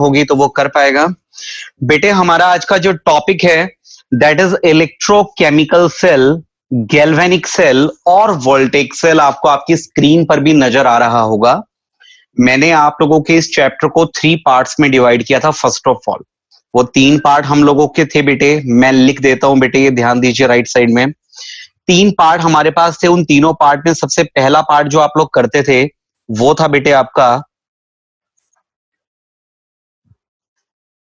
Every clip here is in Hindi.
होगी तो वो कर पाएगा। बेटे हमारा आज का जो टॉपिक है that is electrochemical cell, galvanic cell और वोल्टेक सेल। आपको आपकी स्क्रीन पर भी नजर आ रहा होगा। मैंने आप लोगों के इस चैप्टर को 3 पार्ट्स में डिवाइड किया था। फर्स्ट ऑफ ऑल वो 3 पार्ट हम लोगों के थे बेटे, मैं लिख देता हूं बेटे, ये ध्यान दीजिए राइट साइड में। 3 पार्ट हमारे पास थे। उन तीनों पार्ट में सबसे पहला पार्ट जो आप लोग करते थे वो था बेटे आपका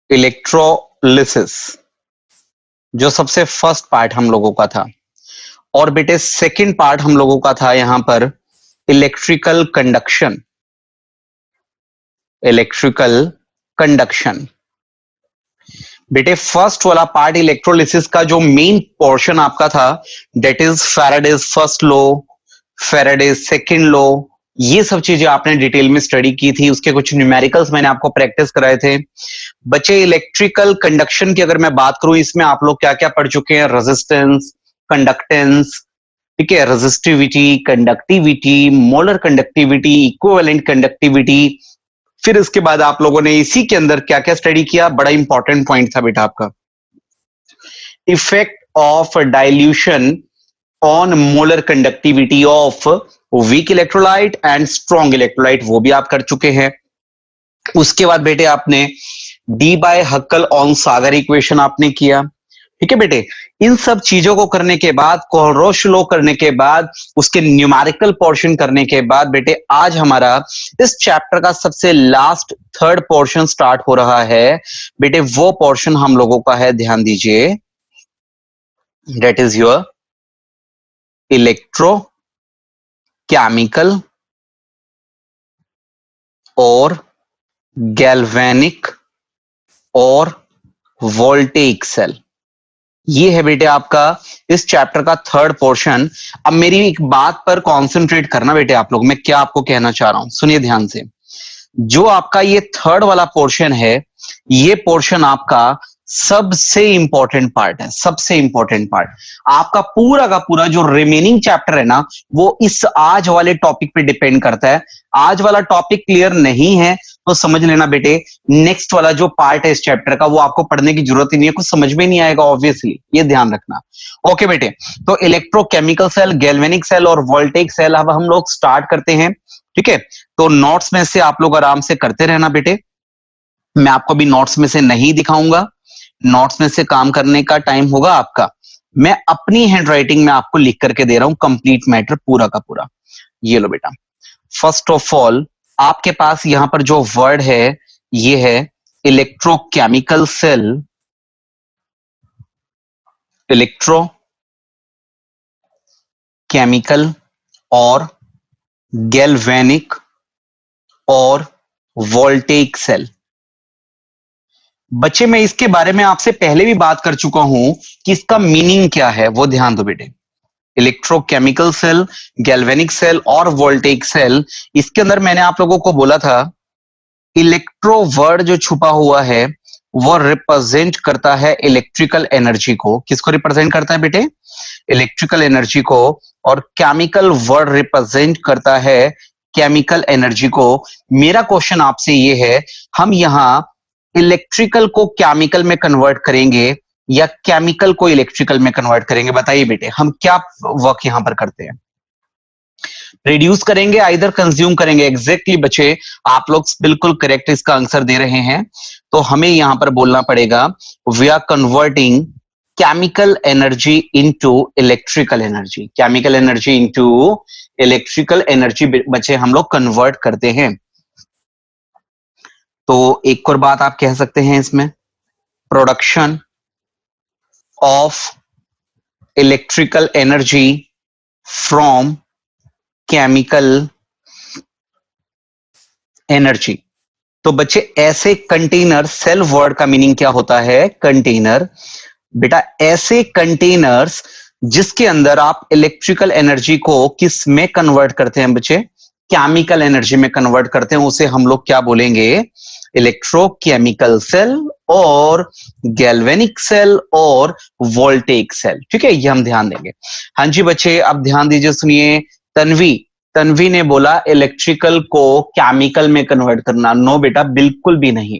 इलेक्ट्रोलिसिस, जो सबसे फर्स्ट पार्ट हम लोगों का था। और बेटे सेकंड पार्ट हम लोगों का था यहां पर इलेक्ट्रिकल कंडक्शन। इलेक्ट्रिकल कंडक्शन बेटे फर्स्ट वाला पार्ट इलेक्ट्रोलिसिस का जो मेन पोर्शन आपका था that is Faraday's first law, Faraday's second law. ये सब चीजें आपने डिटेल में स्टडी की थी। उसके कुछ न्यूमेरिकल्स मैंने आपको प्रैक्टिस कराए थे। बच्चे इलेक्ट्रिकल कंडक्शन की अगर मैं बात करूं, इसमें आप लोग क्या क्या पढ़ चुके हैं? रेजिस्टेंस, कंडक्टेंस, ठीक है, resistivity, conductivity, molar conductivity, equivalent conductivity. फिर इसके बाद आप लोगों ने इसी के अंदर क्या क्या स्टडी किया? बड़ा इंपॉर्टेंट पॉइंट था बेटा आपका, effect of dilution on molar conductivity of weak electrolyte and strong electrolyte, वो भी आप कर चुके हैं। उसके बाद बेटे आपने Debye Huckel Onsager equation आपने किया। ठीक है बेटे, इन सब चीजों को करने के बाद, कोरोश लॉ करने के बाद, उसके न्यूमेरिकल पोर्शन करने के बाद बेटे आज हमारा इस चैप्टर का सबसे लास्ट थर्ड पोर्शन स्टार्ट हो रहा है। बेटे वो पोर्शन हम लोगों का है, ध्यान दीजिए, दैट इज योर इलेक्ट्रोकेमिकल और गैल्वेनिक और वोल्टेइक सेल। ये है बेटे आपका इस चैप्टर का थर्ड पोर्शन। अब मेरी एक बात पर कॉन्सेंट्रेट करना बेटे आप लोग, मैं क्या आपको कहना चाह रहा हूं, सुनिए ध्यान से। जो आपका ये थर्ड वाला पोर्शन है, ये पोर्शन आपका सबसे इंपॉर्टेंट पार्ट है। सबसे इंपॉर्टेंट पार्ट आपका पूरा का पूरा जो रिमेनिंग चैप्टर है ना, वो इस आज वाले टॉपिक पे डिपेंड करता है। आज वाला टॉपिक क्लियर नहीं है तो समझ लेना बेटे, नेक्स्ट वाला जो पार्ट है इस चैप्टर का वो आपको पढ़ने की जरूरत ही नहीं है, कुछ समझ में नहीं आएगा ऑब्वियसली, ये ध्यान रखना। ओके बेटे, तो इलेक्ट्रोकेमिकल सेल, गैल्वेनिक सेल और वोल्टेइक सेल अब हम लोग स्टार्ट करते हैं। ठीक है, तो नोट्स में से आप लोग आराम से करते रहना बेटे। मैं आपको भी नोट्स में से नहीं दिखाऊंगा, नोट्स में से काम करने का टाइम होगा आपका। मैं अपनी हैंड राइटिंग में आपको लिख करके दे रहा हूं कंप्लीट मैटर पूरा का पूरा। ये लो बेटा, फर्स्ट ऑफ ऑल आपके पास यहां पर जो वर्ड है ये है इलेक्ट्रोकेमिकल सेल, इलेक्ट्रोकेमिकल और गैल्वेनिक और वोल्टेइक सेल। बच्चे मैं इसके बारे में आपसे पहले भी बात कर चुका हूं कि इसका मीनिंग क्या है, वो ध्यान दो बेटे। इलेक्ट्रोकेमिकल सेल, गैल्वेनिक सेल और वोल्टेइक सेल, इसके अंदर मैंने आप लोगों को बोला था इलेक्ट्रो वर्ड जो छुपा हुआ है वो रिप्रेजेंट करता है इलेक्ट्रिकल एनर्जी को। किसको रिप्रेजेंट करता है बेटे? इलेक्ट्रिकल एनर्जी को। और केमिकल वर्ड रिप्रेजेंट करता है केमिकल एनर्जी को। मेरा क्वेश्चन आपसे ये है, हम यहां इलेक्ट्रिकल को केमिकल में कन्वर्ट करेंगे या केमिकल को इलेक्ट्रिकल में कन्वर्ट करेंगे? बताइए बेटे, हम क्या वर्क यहां पर करते हैं? रिड्यूस करेंगे, आइदर कंज्यूम करेंगे। एग्जैक्टली बच्चे आप लोग बिल्कुल करेक्ट इसका आंसर दे रहे हैं। तो हमें यहां पर बोलना पड़ेगा we are converting chemical energy into electrical energy. Chemical energy into electrical energy बच्चे हम लोग कन्वर्ट करते हैं। तो एक और बात आप कह सकते हैं इसमें, production of electrical energy from chemical energy. तो बच्चे ऐसे कंटेनर, सेल वर्ड का मीनिंग क्या होता है? कंटेनर। बेटा ऐसे कंटेनर्स जिसके अंदर आप इलेक्ट्रिकल एनर्जी को किस में कन्वर्ट करते हैं बच्चे? केमिकल एनर्जी में कन्वर्ट करते हैं, उसे हम लोग क्या बोलेंगे? इलेक्ट्रोकेमिकल सेल और गैल्वेनिक सेल और वोल्टेइक सेल। ठीक है, ये हम ध्यान देंगे। हाँ जी बच्चे, अब ध्यान दीजिए, सुनिए। तन्वी ने बोला इलेक्ट्रिकल को केमिकल में कन्वर्ट करना। नो बेटा, बिल्कुल भी नहीं।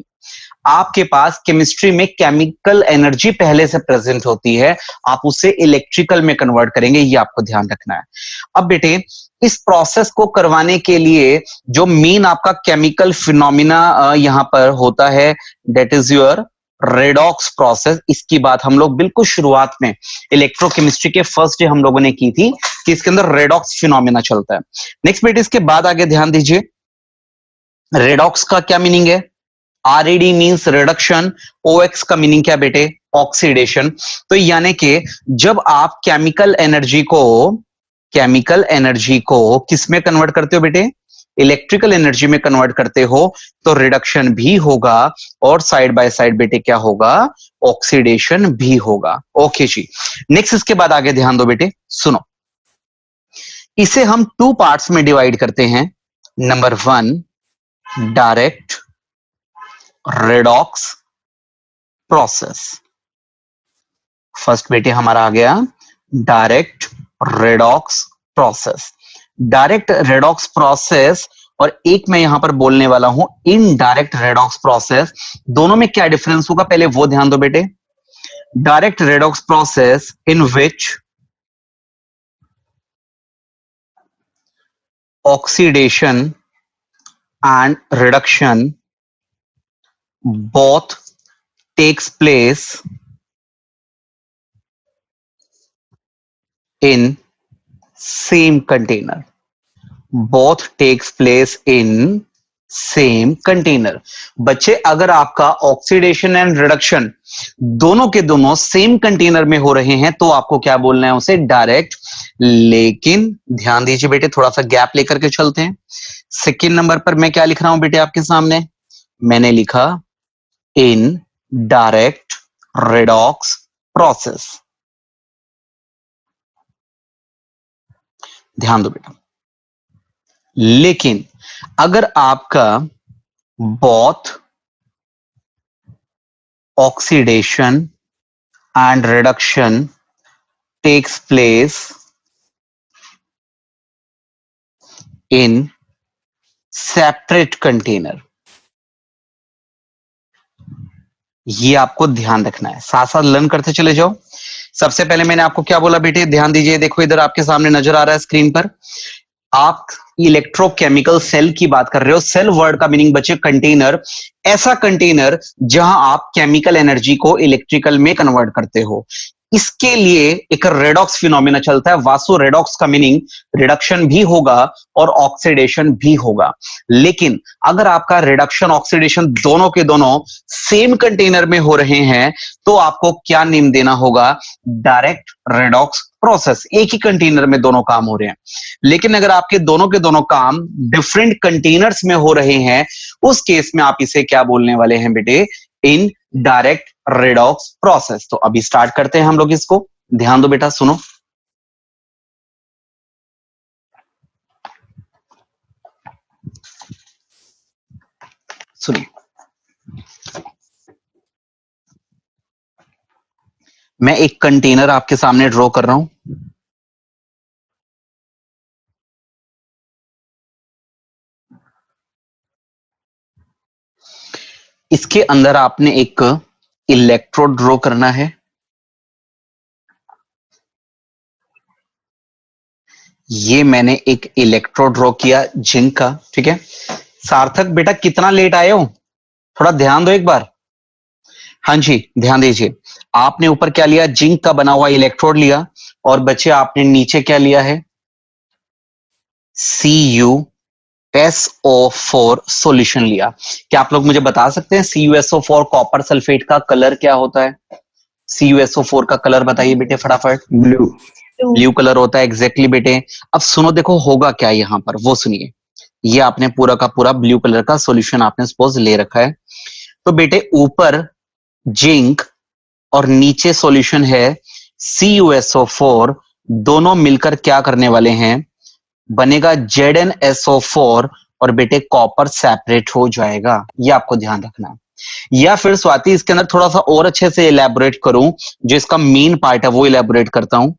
आपके पास केमिस्ट्री में केमिकल एनर्जी पहले से प्रेजेंट होती है, आप उसे इलेक्ट्रिकल में कन्वर्ट करेंगे, ये आपको ध्यान रखना है। अब बेटे इस प्रोसेस को करवाने के लिए जो मेन आपका केमिकल फिनोमिना यहां पर होता है, that is your redox process. इसकी बात हम लोग बिल्कुल शुरुआत में इलेक्ट्रोकेमिस्ट्री के फर्स्ट डे हम लोगों ने की थी कि इसके अंदर रेडॉक्स फिनोमिना चलता है। नेक्स्ट बेटे इसके बाद आगे ध्यान दीजिए, रेडॉक्स का क्या मीनिंग है? आरईडी मींस रिडक्शन, ओएक्स का मीनिंग क्या बेटे? ऑक्सीडेशन। तो यानी कि जब आप केमिकल एनर्जी को किस में कन्वर्ट करते हो बेटे? इलेक्ट्रिकल एनर्जी में कन्वर्ट करते हो, तो रिडक्शन भी होगा और साइड बाय साइड बेटे क्या होगा? ऑक्सीडेशन भी होगा। ओके जी, नेक्स्ट इसके बाद आगे ध्यान दो बेटे, सुनो, इसे हम टू पार्ट्स में डिवाइड करते हैं। Number 1 direct redox process. First बेटे हमारा आ गया direct redox process. Direct redox process और एक मैं यहां पर बोलने वाला हूं इनडायरेक्ट रेडॉक्स प्रोसेस। दोनों में क्या डिफरेंस होगा पहले वो ध्यान दो बेटे। Direct redox process in which oxidation and reduction both takes place in same container. Both takes place in same container. बच्चे अगर आपका ऑक्सीडेशन एंड रिडक्शन दोनों के दोनों सेम कंटेनर में हो रहे हैं तो आपको क्या बोलना है? उसे डायरेक्ट। लेकिन ध्यान दीजिए बेटे, थोड़ा सा गैप लेकर के चलते हैं। सेकेंड नंबर पर मैं क्या लिख रहा हूं बेटे आपके सामने? मैंने लिखा इन डायरेक्ट रेडॉक्स प्रोसेस। ध्यान दो बेटा, लेकिन अगर आपका both oxidation and reduction takes place in separate container, ये आपको ध्यान रखना है, साथ साथ लर्न करते चले जाओ। सबसे पहले मैंने आपको क्या बोला बेटे? ध्यान दीजिए, देखो इधर आपके सामने नजर आ रहा है स्क्रीन पर, आप इलेक्ट्रोकेमिकल सेल की बात कर रहे हो। सेल वर्ड का मीनिंग बच्चे कंटेनर, ऐसा कंटेनर जहां आप केमिकल एनर्जी को इलेक्ट्रिकल में कन्वर्ट करते हो। इसके लिए एक रेडॉक्स फिनोमिना चलता है। वासो रेडॉक्स का मीनिंग रिडक्शन भी होगा और ऑक्सीडेशन भी होगा। लेकिन अगर आपका रिडक्शन ऑक्सीडेशन दोनों के दोनों सेम कंटेनर में हो रहे हैं तो आपको क्या नेम देना होगा? Direct redox process. एक ही कंटेनर में दोनों काम हो रहे हैं। लेकिन अगर आपके दोनों के दोनों काम डिफरेंट कंटेनर्स में हो रहे हैं, उस केस में आप इसे क्या बोलने वाले हैं बेटे? In direct redox process. तो अभी स्टार्ट करते हैं हम लोग इसको। ध्यान दो बेटा, सुनो, सुनिए, मैं एक कंटेनर आपके सामने ड्रॉ कर रहा हूं। इसके अंदर आपने एक इलेक्ट्रोड ड्रॉ करना है। ये मैंने एक इलेक्ट्रोड ड्रॉ किया जिंक का, ठीक है। सार्थक बेटा कितना लेट आए हो? थोड़ा ध्यान दो एक बार। हाँ जी, ध्यान दीजिए। आपने ऊपर क्या लिया? जिंक का बना हुआ इलेक्ट्रोड लिया। और बच्चे आपने नीचे क्या लिया है? CuSO4 सॉल्यूशन लिया। क्या आप लोग मुझे बता सकते हैं CuSO4 कॉपर सल्फेट का कलर क्या होता है? CuSO4 का कलर बताइए बेटे फटाफट। ब्लू। ब्लू कलर होता है, एग्जैक्टली बेटे। अब सुनो, देखो होगा क्या यहां पर, वो सुनिए। ये आपने पूरा का पूरा ब्लू कलर का सॉल्यूशन आपने सपोज ले रखा है। तो बेटे ऊपर जिंक और नीचे सॉल्यूशन है CuSO4। दोनों मिलकर क्या करने वाले हैं? बनेगा ZnSO4 और बेटे कॉपर सेपरेट हो जाएगा। ये आपको ध्यान रखना है। या फिर स्वाति इसके अंदर थोड़ा सा और अच्छे से इलेबोरेट करूं, जो इसका मेन पार्ट है वो इलेबोरेट करता हूं।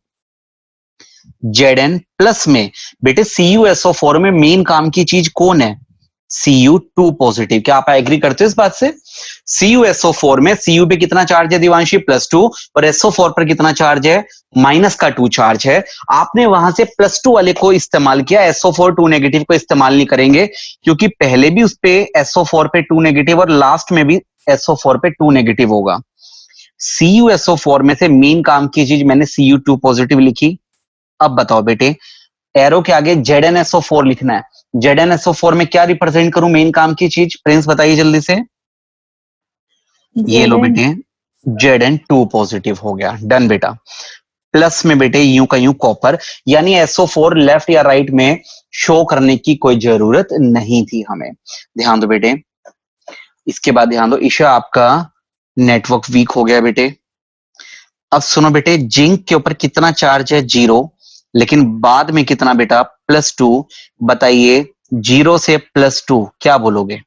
Zn प्लस में बेटे CuSO4 में मेन काम की चीज कौन है? Cu2 positive. क्या आप एग्री करते हो इस बात से? CuSO4 में Cu पे कितना चार्ज है दिवांशी? +2, और SO4 पर कितना चार्ज है? -2 चार्ज है। आपने वहां से +2 वाले को इस्तेमाल किया, SO4 2 नेगेटिव को इस्तेमाल नहीं करेंगे, क्योंकि पहले भी उस पे SO4 पे 2 नेगेटिव और लास्ट में भी SO4 पे 2 नेगेटिव होगा। CuSO4 में से मेन काम की चीज मैंने Cu2 पॉजिटिव लिखी। अब बताओ बेटे, एरो के आगे ZnSO4 लिखना है। ZnSO4 में क्या रिप्रेजेंट करूं मेन काम की चीज? प्रिंस बताइए जल्दी से। ये लो Zn बेटे, Zn2 पॉजिटिव हो गया। डन बेटा। प्लस में बेटे यूं का यूं कॉपर, यानी SO4 लेफ्ट या राइट में शो करने की कोई जरूरत नहीं थी हमें। ध्यान दो बेटे। इसके बाद ध्यान दो, ईशा आपका नेटवर्क वीक हो गया बेटे। अब सुनो बेटे, जिंक के ऊपर कितना चार्ज है? 0, लेकिन बाद में कितना बेटा? +2। बताइए 0 से +2 क्या बोलोगे?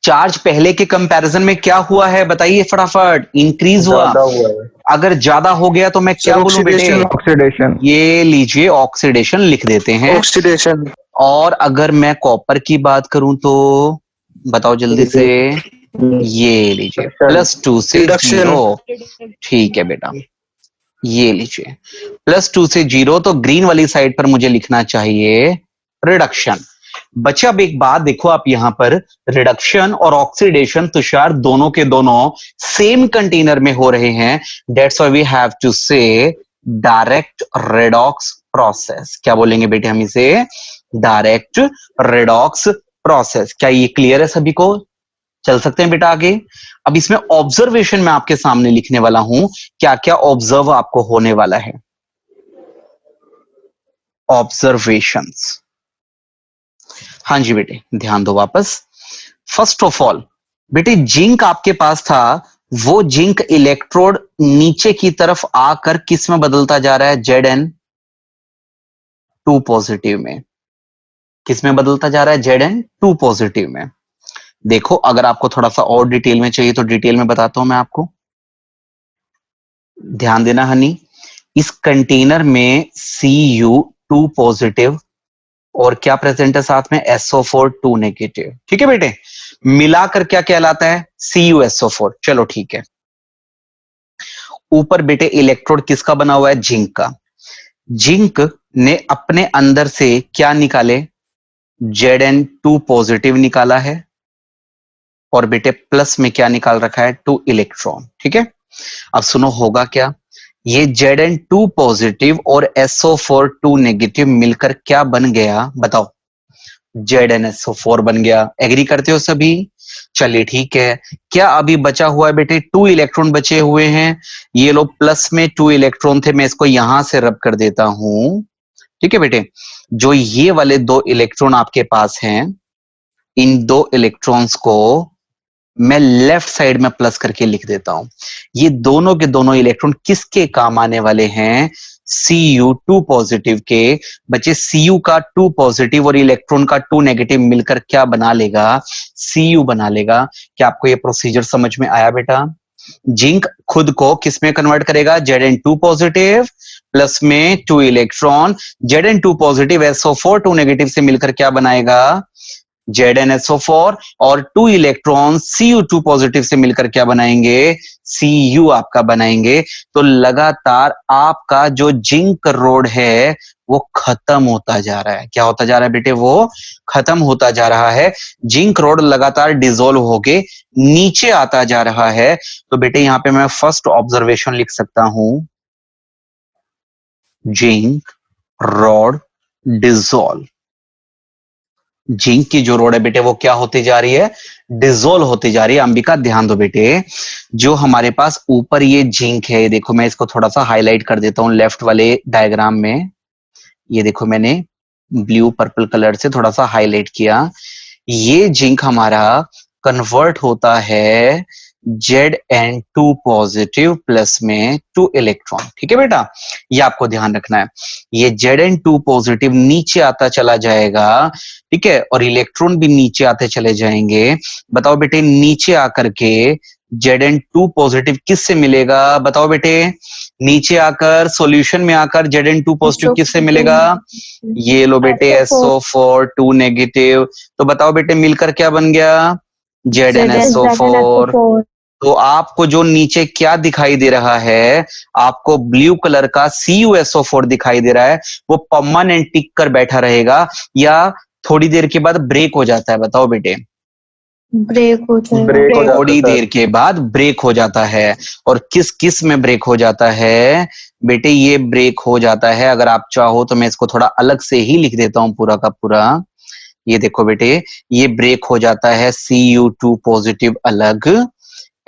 चार्ज पहले के कंपैरिजन में क्या हुआ है? बताइए फटाफट। इंक्रीज हुआ। ज्यादा हुआ है अगर ज्यादा हो गया तो मैं क्या सर। बोलूं बेटे? ऑक्सीडेशन ऑक्सीडेशन ये लीजिए, ऑक्सीडेशन लिख देते हैं। ऑक्सीडेशन और अगर मैं कॉपर की बात करूं तो बताओ जल्दी से। ये लीजिए, +2 से रिडक्शन 0। ठीक है बेटा, ये लीजिए +2 से 0, तो ग्रीन वाली साइड पर मुझे लिखना चाहिए रिडक्शन। बच्चे अब एक बात देखो, आप यहां पर रिडक्शन और ऑक्सीडेशन तुषार दोनों के दोनों सेम कंटेनर में हो रहे हैं। That's why we have to say direct redox process. क्या बोलेंगे बेटे हम इसे? Direct redox process. क्या ये क्लियर है सभी को? चल सकते हैं बेटा आगे। अब इसमें ऑब्जर्वेशन मैं आपके सामने लिखने वाला हूं, क्या क्या ऑब्जर्व आपको होने वाला है। ऑब्जर्वेशंस। हाँ जी बेटे, ध्यान दो वापस। फर्स्ट ऑफ ऑल बेटे, जिंक आपके पास था, वो जिंक इलेक्ट्रोड नीचे की तरफ आकर किस में बदलता जा रहा है? Zn2 पॉजिटिव में। किस में बदलता जा रहा है? Zn2 पॉजिटिव में। देखो, अगर आपको थोड़ा सा और डिटेल में चाहिए तो डिटेल में बताता हूं मैं आपको। ध्यान देना हनी, इस कंटेनर में Cu2 पॉजिटिव और क्या प्रेजेंट है साथ में? SO4 2 negative. ठीक है बेटे, मिलाकर क्या कहलाता है? CuSO4। चलो ठीक है। ऊपर बेटे इलेक्ट्रोड किसका बना हुआ है? जिंक का। जिंक ने अपने अंदर से क्या निकाले? Zn2 पॉजिटिव निकाला है, और बेटे प्लस में क्या निकाल रखा है? 2 इलेक्ट्रॉन। ठीक है, अब सुनो होगा क्या। ये Zn2 पॉजिटिव और SO4 2 नेगेटिव मिलकर क्या बन गया? बताओ। ZnSO4 बन गया। एग्री करते हो सभी? चलिए ठीक है। क्या अभी बचा हुआ है बेटे? 2 इलेक्ट्रॉन बचे हुए हैं। ये लो, प्लस में 2 इलेक्ट्रॉन थे, मैं इसको यहां से रब कर देता हूं। ठीक है बेटे, जो ये वाले 2 इलेक्ट्रॉन आपके पास हैं, इन 2 इलेक्ट्रॉन्स को मैं लेफ्ट साइड में प्लस करके लिख देता हूं। ये दोनों के दोनों इलेक्ट्रॉन किसके काम आने वाले हैं? Cu2 पॉजिटिव के। बच्चे, Cu का 2 पॉजिटिव और इलेक्ट्रॉन का 2 नेगेटिव मिलकर क्या बना लेगा? Cu बना लेगा। क्या आपको ये प्रोसीजर समझ में आया बेटा? जिंक खुद को किस में कन्वर्ट करेगा? Zn2 पॉजिटिव प्लस में 2 electron. Zn2 positive SO4 2 negative से मिलकर क्या बनाएगा? ZnSO4, और 2 इलेक्ट्रॉन Cu2 पॉजिटिव से मिलकर क्या बनाएंगे? Cu आपका बनाएंगे। तो लगातार आपका जो जिंक रोड है वो खत्म होता जा रहा है। क्या होता जा रहा है बेटे? वो खत्म होता जा रहा है। जिंक रोड लगातार डिसॉल्व होके नीचे आता जा रहा है। तो बेटे यहां पे मैं फर्स्ट ऑब्जर्वेशन लिख सकता हूं, जिंक रॉड डिसॉल्व। जिंक की जो रोड है बेटे वो क्या होती जा रही है? डिसॉल्व होती जा रही है। अंबिका ध्यान दो बेटे, जो हमारे पास ऊपर ये जिंक है, देखो मैं इसको थोड़ा सा हाईलाइट कर देता हूं लेफ्ट वाले डायग्राम में। ये देखो मैंने ब्लू पर्पल कलर से थोड़ा सा हाईलाइट किया। ये जिंक हमारा कन्वर्ट होता है Zn2 पॉजिटिव प्लस में 2 इलेक्ट्रॉन। ठीक है बेटा, ये आपको ध्यान रखना है। ये Zn2 पॉजिटिव नीचे आता चला जाएगा, ठीक है, और इलेक्ट्रॉन भी नीचे आते चले जाएंगे। बताओ बेटे, नीचे आकर के Zn2 पॉजिटिव किससे मिलेगा बताओ बेटे, नीचे आकर सॉल्यूशन में आकर Zn2 पॉजिटिव किससे मिलेगा, ये लो बेटे SO4 2 नेगेटिव। तो बताओ बेटे मिलकर क्या बन गया, ZnSO4। तो आपको जो नीचे क्या दिखाई दे रहा है, आपको ब्लू कलर का CuSO4 दिखाई दे रहा है, वो परमानेंट टिक कर बैठा रहेगा या थोड़ी देर के बाद ब्रेक हो जाता है, बताओ बेटे। ब्रेक हो जाएगा। थोड़ी देर के बाद ब्रेक हो जाता है। और किस किस में ब्रेक हो जाता है बेटे, ये ब्रेक हो जाता है, अगर आप चाहो तो मैं इसको थोड़ा अलग से ही लिख देता हूं पूरा का पूरा। ये देखो बेटे, ये ब्रेक हो जाता है Cu2 पॉजिटिव अलग,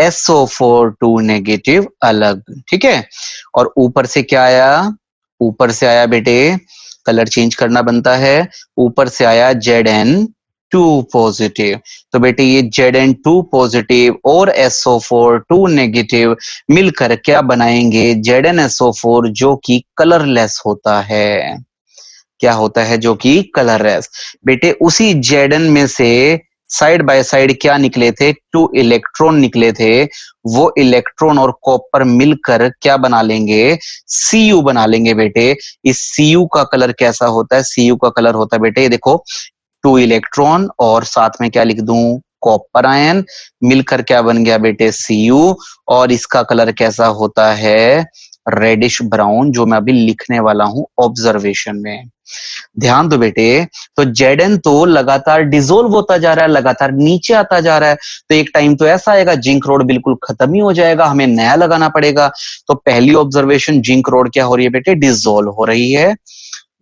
SO4 2 नेगेटिव अलग, ठीक है। और ऊपर से क्या आया, ऊपर से आया बेटे, कलर चेंज करना बनता है, ऊपर से आया Zn2 पॉजिटिव। तो बेटे ये Zn2 पॉजिटिव और SO4 2 नेगेटिव मिलकर क्या बनाएंगे, ZnSO4 जो कि कलरलेस होता है। क्या होता है, जो कि कलरलेस। बेटे उसी Zn में से साइड बाय साइड क्या निकले थे, 2 इलेक्ट्रॉन निकले थे, वो इलेक्ट्रॉन और कॉपर मिलकर क्या बना लेंगे, Cu बना लेंगे बेटे। इस Cu का कलर कैसा होता है, Cu का कलर होता है बेटे, ये देखो 2 इलेक्ट्रॉन और साथ में क्या लिख दूं, कॉपर आयन, मिलकर क्या बन गया बेटे Cu। और इसका कलर कैसा होता है, रेडिश ब्राउन, जो मैं अभी लिखने वाला हूं ऑब्जर्वेशन में। ध्यान दो बेटे, तो Zn तो लगातार डिसोल्व होता जा रहा है, लगातार नीचे आता जा रहा है, तो एक टाइम तो ऐसा आएगा जिंक रोड बिल्कुल खत्म ही हो जाएगा, हमें नया लगाना पड़ेगा। तो पहली ऑब्जर्वेशन, जिंक रोड क्या हो रही है बेटे, डिसोल्व हो रही है।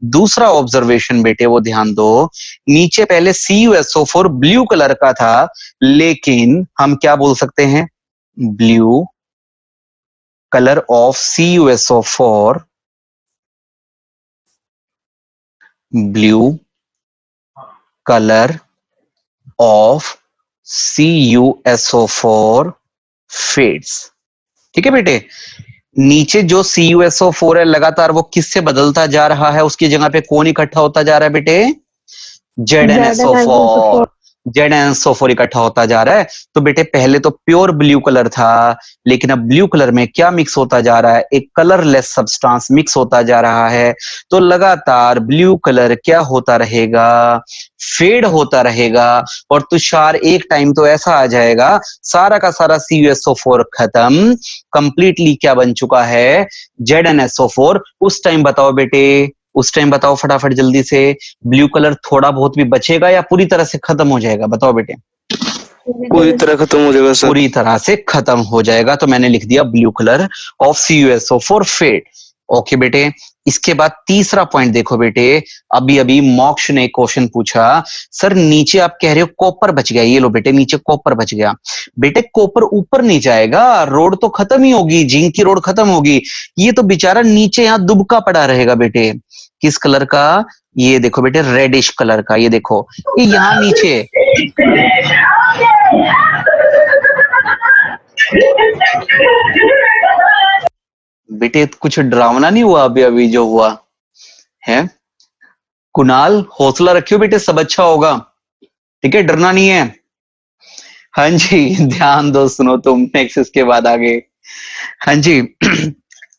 दूसरा ऑब्जर्वेशन बेटे वो ध्यान दो, नीचे पहले CuSO4 ब्लू कलर का था, लेकिन हम क्या बोल सकते हैं, blue colour of CuSO4, blue colour of CuSO4 fades. ठीक है बेटे, नीचे जो CuSO4 है लगातार वो किससे बदलता जा रहा है, उसकी जगह पे कौन इकट्ठा होता जा रहा है बेटे, ZnSO4। ZnSO4 इकट्ठा होता जा रहा है। तो बेटे पहले तो प्योर ब्लू कलर था, लेकिन अब ब्लू कलर में क्या मिक्स होता जा रहा है, एक कलरलेस सब्सटेंस मिक्स होता जा रहा है। तो लगातार ब्लू कलर क्या होता रहेगा, फेड होता रहेगा। और तुषार एक टाइम तो ऐसा आ जाएगा, सारा का सारा CuSO4 खत्म, कंप्लीटली क्या बन चुका है, ZnSO4। उस टाइम बताओ बेटे, उस टाइम बताओ फटाफट जल्दी से, ब्लू कलर थोड़ा बहुत भी बचेगा या पूरी तरह से खत्म हो जाएगा, बताओ बेटे। पूरी तरह खत्म हो जाएगा सर। पूरी तरह से खत्म हो जाएगा, तो मैंने लिख दिया blue colour of CuSO4 fade. Okay बेटे, इसके बाद तीसरा पॉइंट देखो बेटे, अभी अभी मोक्ष ने क्वेश्चन पूछा, सर नीचे आप कह रहे हो कॉपर बच गया, ये लो बेटे नीचे कॉपर बच गया। बेटे कॉपर ऊपर नहीं जाएगा, रोड तो खत्म ही होगी, जिंक की रोड खत्म होगी, ये तो बेचारा नीचे यहां दुबका पड़ा रहेगा बेटे। किस कलर का, ये देखो बेटे रेडिश कलर का, ये देखो ये यहाँ नीचे। बेटे कुछ डरावना नहीं हुआ अभी अभी जो हुआ है, कुणाल हौसला रखियो बेटे, सब अच्छा होगा, ठीक है, डरना नहीं है। हाँ जी ध्यान दो, सुनो तुम, नेक्स्ट इसके बाद आगे। हाँ जी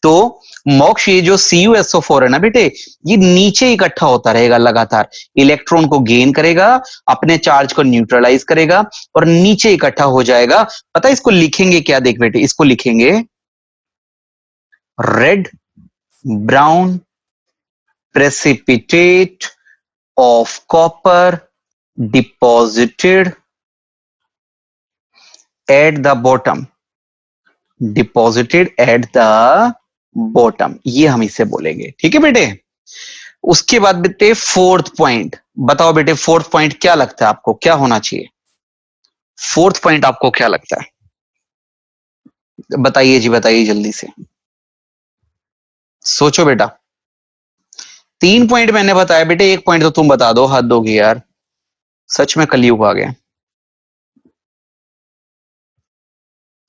तो मोक्ष, ये जो CuSO4 है ना बेटे, ये नीचे इकट्ठा होता रहेगा लगातार, इलेक्ट्रॉन को गेन करेगा, अपने चार्ज को न्यूट्रलाइज करेगा और नीचे इकट्ठा हो जाएगा। पता है इसको लिखेंगे क्या, देख बेटे इसको लिखेंगे red brown precipitate of copper deposited at the bottom, deposited at the bottom, ये हम इसे बोलेंगे, ठीक है बेटे। उसके बाद बेटे फोर्थ पॉइंट बताओ बेटे, फोर्थ पॉइंट क्या लगता है आपको, क्या होना चाहिए, फोर्थ पॉइंट आपको क्या लगता है, बताइए जी, बताइए जल्दी से, सोचो बेटा। 3 पॉइंट मैंने बताया बेटे, 1 पॉइंट तो तुम बता दो, हाथ दोगी यार, सच में कलयुग आ गया,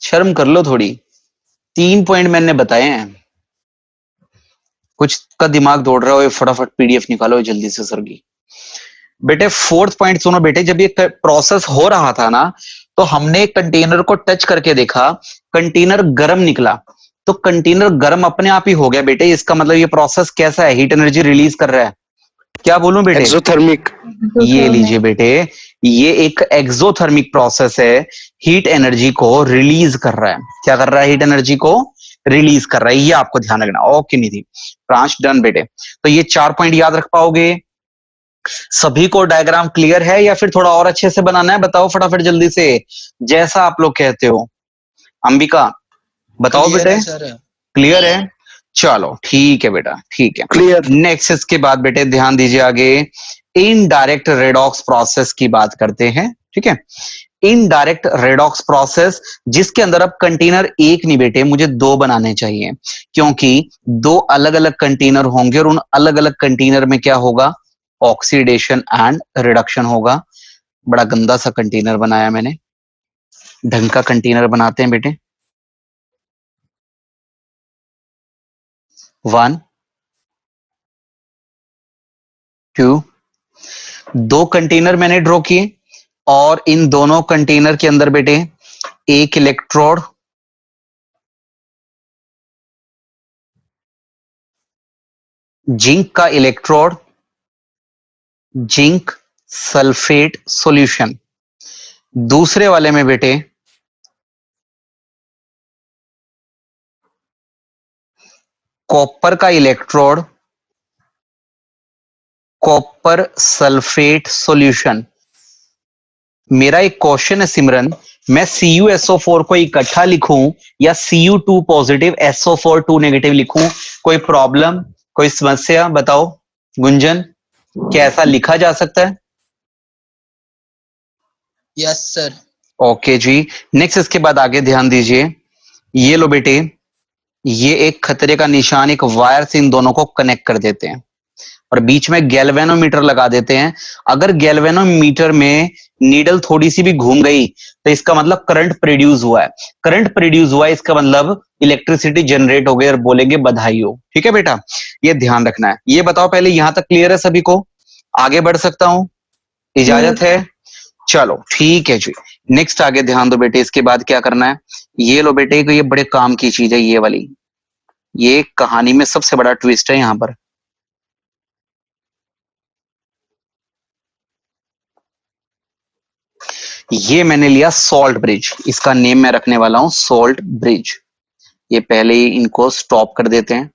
शर्म कर लो थोड़ी। 3 पॉइंट मैंने बताए हैं, कुछ का दिमाग दौड़ रहा हो, फटाफट PDF निकालो जल्दी से सर की। बेटे फोर्थ पॉइंट सुनो बेटे, जब ये प्रोसेस हो रहा था ना, तो हमने कंटेनर को टच करके देखा, कंटेनर गर्म निकला, तो कंटेनर गर्म अपने आप ही हो गया बेटे। इसका मतलब ये प्रोसेस कैसा है, हीट एनर्जी रिलीज कर रहा है। क्या बोलूं बेटे? एक्सोथर्मिक। ये लीजिए बेटे, ये एक एक्सोथर्मिक प्रोसेस है, हीट एनर्जी को रिलीज कर रहा है। क्या कर रहा है? हीट एनर्जी को रिलीज कर रहा है, ये आपको ध्यान रखना। ओके निधि, ब्रांच डन बेटे। तो ये 4 पॉइंट याद रख पाओगे? सभी को डायग्राम क्लियर है या फिर थोड़ा और अच्छे से बनाना है? बताओ फटाफट जल्दी से, जैसा आप लोग कहते हो। अंबिका बताओ बेटे। क्लियर है? चलो ठीक है बेटा, ठीक है। क्लियर। नेक्स्ट इसके बाद बेटे ध्यान दीजिए आगे, इनडायरेक्ट रेडॉक्स प्रोसेस की बात करते हैं। ठीक है, इनडायरेक्ट रेडॉक्स प्रोसेस, जिसके अंदर अब कंटेनर एक नहीं बेटे, मुझे 2 बनाने चाहिए, क्योंकि 2 अलग अलग कंटेनर होंगे और उन अलग अलग कंटेनर में क्या होगा? ऑक्सीडेशन एंड रिडक्शन होगा। बड़ा गंदा सा कंटेनर बनाया मैंने, ढंग का कंटेनर बनाते हैं बेटे। 1 2, 2 कंटेनर मैंने ड्रॉ किए और इन दोनों कंटेनर के अंदर बेटे एक इलेक्ट्रोड, जिंक का इलेक्ट्रोड, जिंक सल्फेट सॉल्यूशन। दूसरे वाले में बेटे कॉपर का इलेक्ट्रोड, कॉपर सल्फेट सॉल्यूशन। मेरा एक क्वेश्चन है सिमरन, मैं CuSO4 को इकट्ठा लिखूं या Cu2 पॉजिटिव SO4 2 नेगेटिव लिखूं? कोई प्रॉब्लम, कोई समस्या बताओ गुंजन, क्या ऐसा लिखा जा सकता है? Yes sir. ओके जी। नेक्स्ट इसके बाद आगे ध्यान दीजिए, ये लो बेटे, ये एक खतरे का निशान, एक वायर से इन दोनों को कनेक्ट कर देते हैं और बीच में गैल्वेनोमीटर लगा देते हैं। अगर गैल्वेनोमीटर में नीडल थोड़ी सी भी घूम गई तो इसका मतलब करंट प्रोड्यूस हुआ है। करंट प्रोड्यूस हुआ है, इसका मतलब इलेक्ट्रिसिटी जनरेट हो गई और बोलेंगे बधाई हो। ठीक है बेटा, ये ध्यान रखना है। ये बताओ पहले, यहां तक क्लियर है सभी को? आगे बढ़ सकता हूं? इजाजत है? चलो ठीक है जी। नेक्स्ट आगे ध्यान दो बेटे, इसके बाद क्या करना है? ये लो बेटे, ये बड़े काम की चीज है ये वाली, ये कहानी में सबसे बड़ा ट्विस्ट है यहां पर। ये मैंने लिया सॉल्ट ब्रिज, इसका नेम मैं रखने वाला हूं सॉल्ट ब्रिज। ये पहले ही इनको स्टॉप कर देते हैं।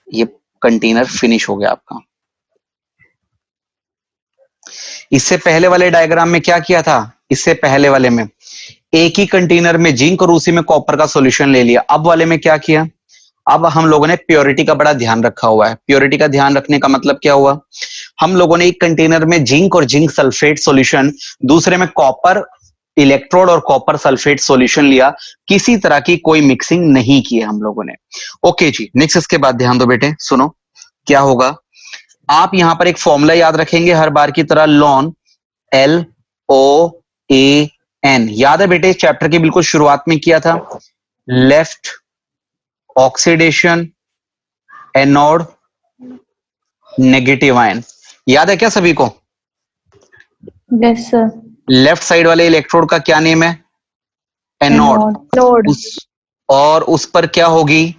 ये कंटेनर फिनिश हो गया आपका। इससे पहले वाले डायग्राम में क्या किया था? इससे पहले वाले में एक ही कंटेनर में जिंक और उसी में कॉपर का सॉल्यूशन ले लिया। अब वाले में क्या किया? अब हम लोगों ने प्योरिटी का बड़ा ध्यान रखा हुआ है। प्योरिटी का ध्यान रखने का मतलब क्या हुआ? हम लोगों ने एक कंटेनर में जिंक और जिंक सल्फेट सॉल्यूशन, दूसरे में कॉपर इलेक्ट्रोड और कॉपर सल्फेट सॉल्यूशन लिया। किसी तरह की कोई मिक्सिंग नहीं की है हम लोगों ने। ओके जी। नेक्स्ट इसके बाद ध्यान दो बेटे, सुनो क्या होगा। आप यहां पर एक फॉर्मूला याद रखेंगे हर बार की तरह, लॉन LOAN। याद है बेटे, चैप्टर की बिल्कुल शुरुआत में किया था। Left oxidation, anode negative ion. याद है क्या सभी को? Yes sir. लेफ्ट साइड वाले इलेक्ट्रोड का क्या नेम है? एनोड। और उस पर क्या होगी?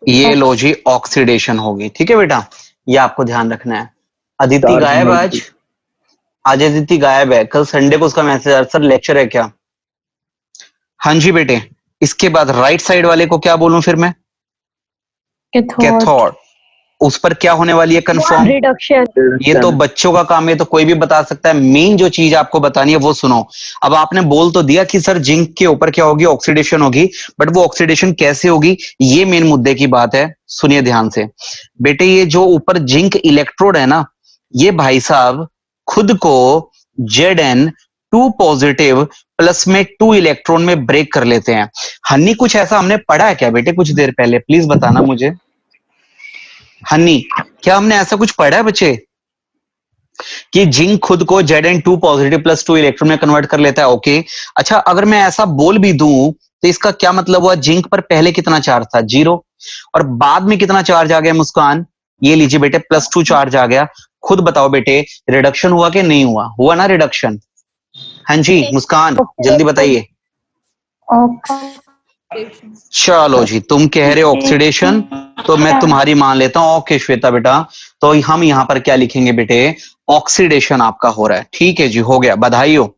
ये लो जी, ऑक्सीडेशन होगी। ठीक है बेटा, ये आपको ध्यान रखना है। अदिति गायब आज? आज अदिति गायब है, कल संडे को उसका मैसेज आया, सर लेक्चर है क्या? हाँ जी बेटे। इसके बाद राइट साइड वाले को क्या बोलूं फिर मैं? कैथोड। उस पर क्या होने वाली है कंफर्म? रिडक्शन। ये तो बच्चों का काम है, तो कोई भी बता सकता है। मेन जो चीज आपको बतानी है वो सुनो। अब आपने बोल तो दिया कि सर जिंक के ऊपर क्या होगी? ऑक्सीडेशन होगी, बट वो ऑक्सीडेशन कैसे होगी, ये मेन मुद्दे की बात है। सुनिए ध्यान से बेटे, ये जो ऊपर जिंक इलेक्ट्रोड है ना, ये भाई साहब खुद को Zn2 पॉजिटिव प्लस में 2 इलेक्ट्रॉन में ब्रेक कर लेते हैं। हनी कुछ ऐसा हमने पढ़ा है क्या बेटे कुछ देर पहले? प्लीज बताना मुझे हनी, क्या हमने ऐसा कुछ पढ़ा है बच्चे कि जिंक खुद को Zn2 पॉजिटिव प्लस 2 इलेक्ट्रॉन में कन्वर्ट कर लेता है? ओके। अच्छा, अगर मैं ऐसा बोल भी दूं तो इसका क्या मतलब हुआ? जिंक पर पहले कितना चार्ज था? 0, और बाद में कितना चार्ज आ गया मुस्कान? ये लीजिए बेटे, +2 चार्ज आ गया। खुद बताओ बेटे, रिडक्शन हुआ कि नहीं हुआ? हुआ ना रिडक्शन? हाँ जी मुस्कान, जल्दी बताइए। चलो जी, तुम कह रहे हो ऑक्सीडेशन, तो मैं तुम्हारी मान लेता हूँ। ओके श्वेता बेटा, तो हम यहाँ पर क्या लिखेंगे बेटे, ऑक्सीडेशन आपका हो रहा है। ठीक है जी, हो गया, बधाई हो।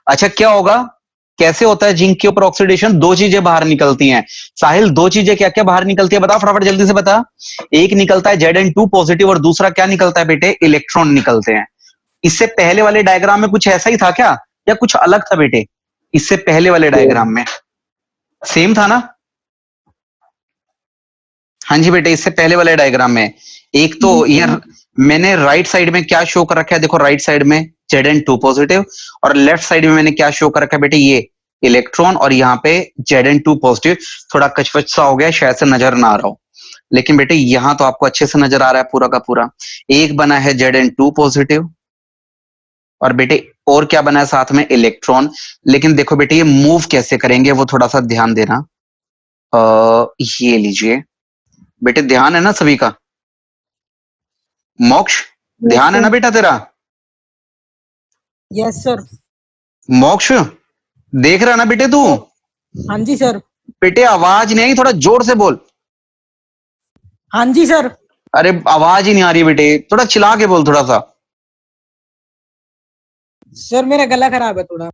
अच्छा क्या होगा, कैसे होता है जिंक के ऊपर ऑक्सीडेशन? दो चीजें बाहर निकलती हैं। साहिल, दो चीजें क्या क्या बाहर निकलती है, बता फटाफट जल्दी से बता। एक निकलता है Zn2 पॉजिटिव और दूसरा क्या निकलता है बेटे, इलेक्ट्रॉन निकलते हैं। इससे पहले वाले डायग्राम में कुछ ऐसा ही था क्या, या कुछ अलग था बेटे? इससे पहले वाले डायग्राम में सेम था ना? हाँ जी बेटे, इससे पहले वाले डायग्राम में एक तो ये मैंने राइट साइड में क्या शो कर रखा है, देखो राइट साइड में Zn2 पॉजिटिव, और लेफ्ट साइड में मैंने क्या शो कर रखा है बेटे, ये इलेक्ट्रॉन, और यहाँ पे Zn2 पॉजिटिव। थोड़ा कचपच सा हो गया, शायद से नजर ना आ रहा हो, लेकिन बेटे यहाँ तो आपको अच्छे से नजर आ रहा है पूरा का पूरा। एक बना है Zn2 पॉजिटिव, और बेटे और क्या बना है साथ में, इलेक्ट्रॉन। लेकिन देखो बेटे ये मूव कैसे करेंगे वो थोड़ा सा ध्यान देना। ये लीजिए बेटे, ध्यान है ना सभी का? मोक्ष, ध्यान है ना बेटा तेरा? Yes sir. मोक्ष, देख रहा ना बेटे तू? हाँ जी सर। बेटे आवाज नहीं आई, थोड़ा जोर से बोल। हाँ जी सर। अरे आवाज ही नहीं आ रही बेटे, थोड़ा चिल्ला के बोल थोड़ा सा। सर मेरा गला खराब है थोड़ा।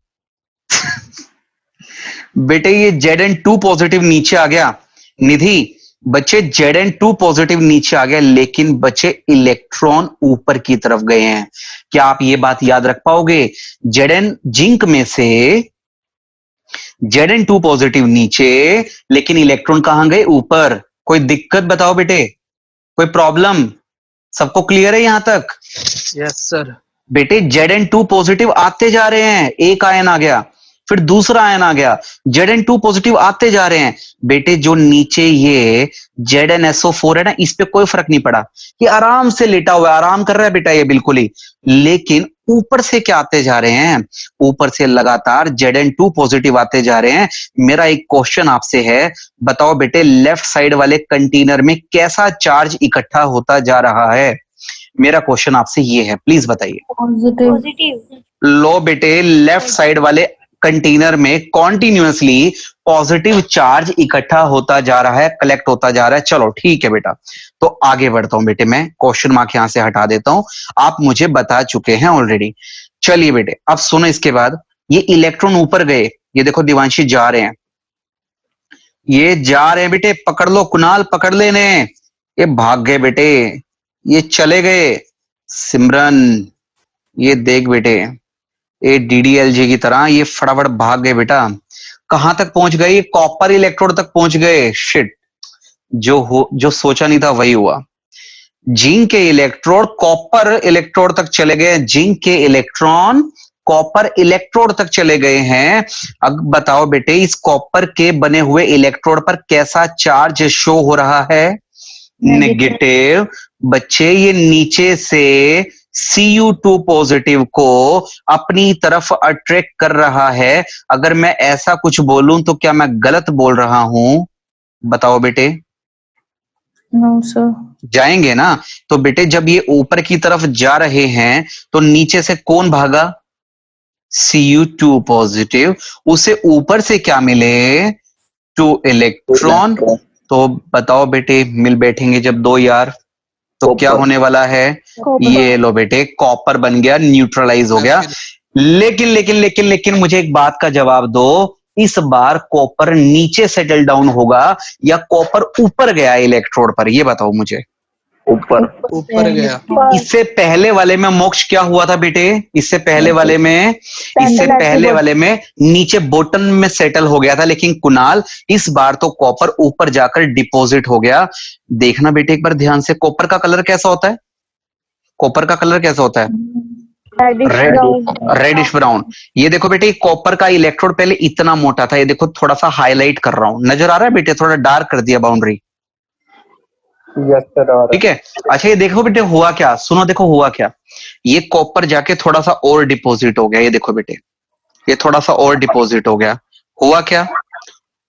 बेटे ये Zn2 पॉजिटिव नीचे आ गया। निधि, बच्चे Zn2 पॉजिटिव नीचे आ गया, लेकिन बच्चे इलेक्ट्रॉन ऊपर की तरफ गए हैं। क्या आप ये बात याद रख पाओगे? जिंक में से Zn2 पॉजिटिव नीचे, लेकिन इलेक्ट्रॉन कहां गए, ऊपर। कोई दिक्कत बताओ बेटे, कोई प्रॉब्लम? सबको क्लियर है यहां तक? Yes sir. बेटे Zn2 पॉजिटिव आते जा रहे हैं, एक आयन आ गया, फिर दूसरा आयन आ गया, Zn2 पॉजिटिव आते जा रहे हैं। बेटे जो नीचे ये ZnSO4 है ना, इस पे कोई फर्क नहीं पड़ा, ये आराम से लेटा हुआ है, आराम कर रहा है बेटा ये बिल्कुल ही। लेकिन ऊपर से क्या आते जा रहे हैं, ऊपर से लगातार Zn2 पॉजिटिव आते जा रहे हैं। मेरा एक क्वेश्चन आपसे है, बताओ बेटे लेफ्ट साइड वाले कंटेनर में कैसा चार्ज इकट्ठा होता जा रहा है? मेरा क्वेश्चन आपसे ये है, प्लीज बताइए। पॉजिटिव। लो बेटे, लेफ्ट साइड वाले कंटेनर में कॉन्टिन्यूअसली पॉजिटिव चार्ज इकट्ठा होता जा रहा है, कलेक्ट होता जा रहा है। चलो ठीक है बेटा, तो आगे बढ़ता हूं बेटे, मैं क्वेश्चन मार्क यहां से हटा देता हूं, आप मुझे बता चुके हैं ऑलरेडी। चलिए बेटे अब सुनो, इसके बाद ये इलेक्ट्रॉन ऊपर गए, ये देखो दिवांशी जा रहे हैं, ये जा रहे हैं बेटे, पकड़ लो कुणाल, पकड़ लेने। ये भाग गए बेटे, ये चले गए। सिमरन, ये देख बेटे, ये DDLJ की तरह ये फटाफट भाग गए बेटा। कहां तक पहुंच गए, कॉपर इलेक्ट्रोड तक पहुंच गए। शिट, जो सोचा नहीं था वही हुआ। जिंक के इलेक्ट्रोड कॉपर इलेक्ट्रोड तक चले गए, जिंक के इलेक्ट्रॉन कॉपर इलेक्ट्रोड तक चले गए हैं। अब बताओ बेटे इस कॉपर के बने हुए इलेक्ट्रोड पर कैसा चार्ज शो हो रहा है, नेगेटिव। बच्चे ये नीचे से Cu2 पॉजिटिव को अपनी तरफ अट्रैक्ट कर रहा है। अगर मैं ऐसा कुछ बोलूं तो क्या मैं गलत बोल रहा हूं, बताओ बेटे? No sir. जाएंगे ना? तो बेटे जब ये ऊपर की तरफ जा रहे हैं तो नीचे से कौन भागा, Cu2 पॉजिटिव, उसे ऊपर से क्या मिले, 2 इलेक्ट्रॉन। तो बताओ बेटे मिल बैठेंगे जब दो यार, तो क्या होने वाला है, ये लो बेटे कॉपर बन गया, न्यूट्रलाइज हो गया। लेकिन लेकिन लेकिन लेकिन मुझे एक बात का जवाब दो, इस बार कॉपर नीचे सेटल डाउन होगा या कॉपर ऊपर गया इलेक्ट्रोड पर, ये बताओ मुझे। ऊपर गया। इससे पहले वाले में मोक्ष क्या हुआ था बेटे, इससे पहले वाले में नीचे बॉटम में सेटल हो गया था, लेकिन कुणाल इस बार तो कॉपर ऊपर जाकर डिपॉजिट हो गया। देखना बेटे एक बार ध्यान से, कॉपर का कलर कैसा होता है, कॉपर का कलर कैसा होता है, रेडिश ब्राउन। ये देखो बेटे कॉपर का इलेक्ट्रोड पहले इतना मोटा था, ये देखो थोड़ा सा हाईलाइट कर रहा हूं, नजर आ रहा है बेटे, थोड़ा डार्क कर दिया बाउंड्री। ठीक है। अच्छा ये देखो बेटे हुआ क्या, सुनो देखो हुआ क्या, ये कॉपर जाके थोड़ा सा और डिपॉजिट हो गया, ये देखो बेटे ये थोड़ा सा और डिपॉजिट हो गया। हुआ क्या,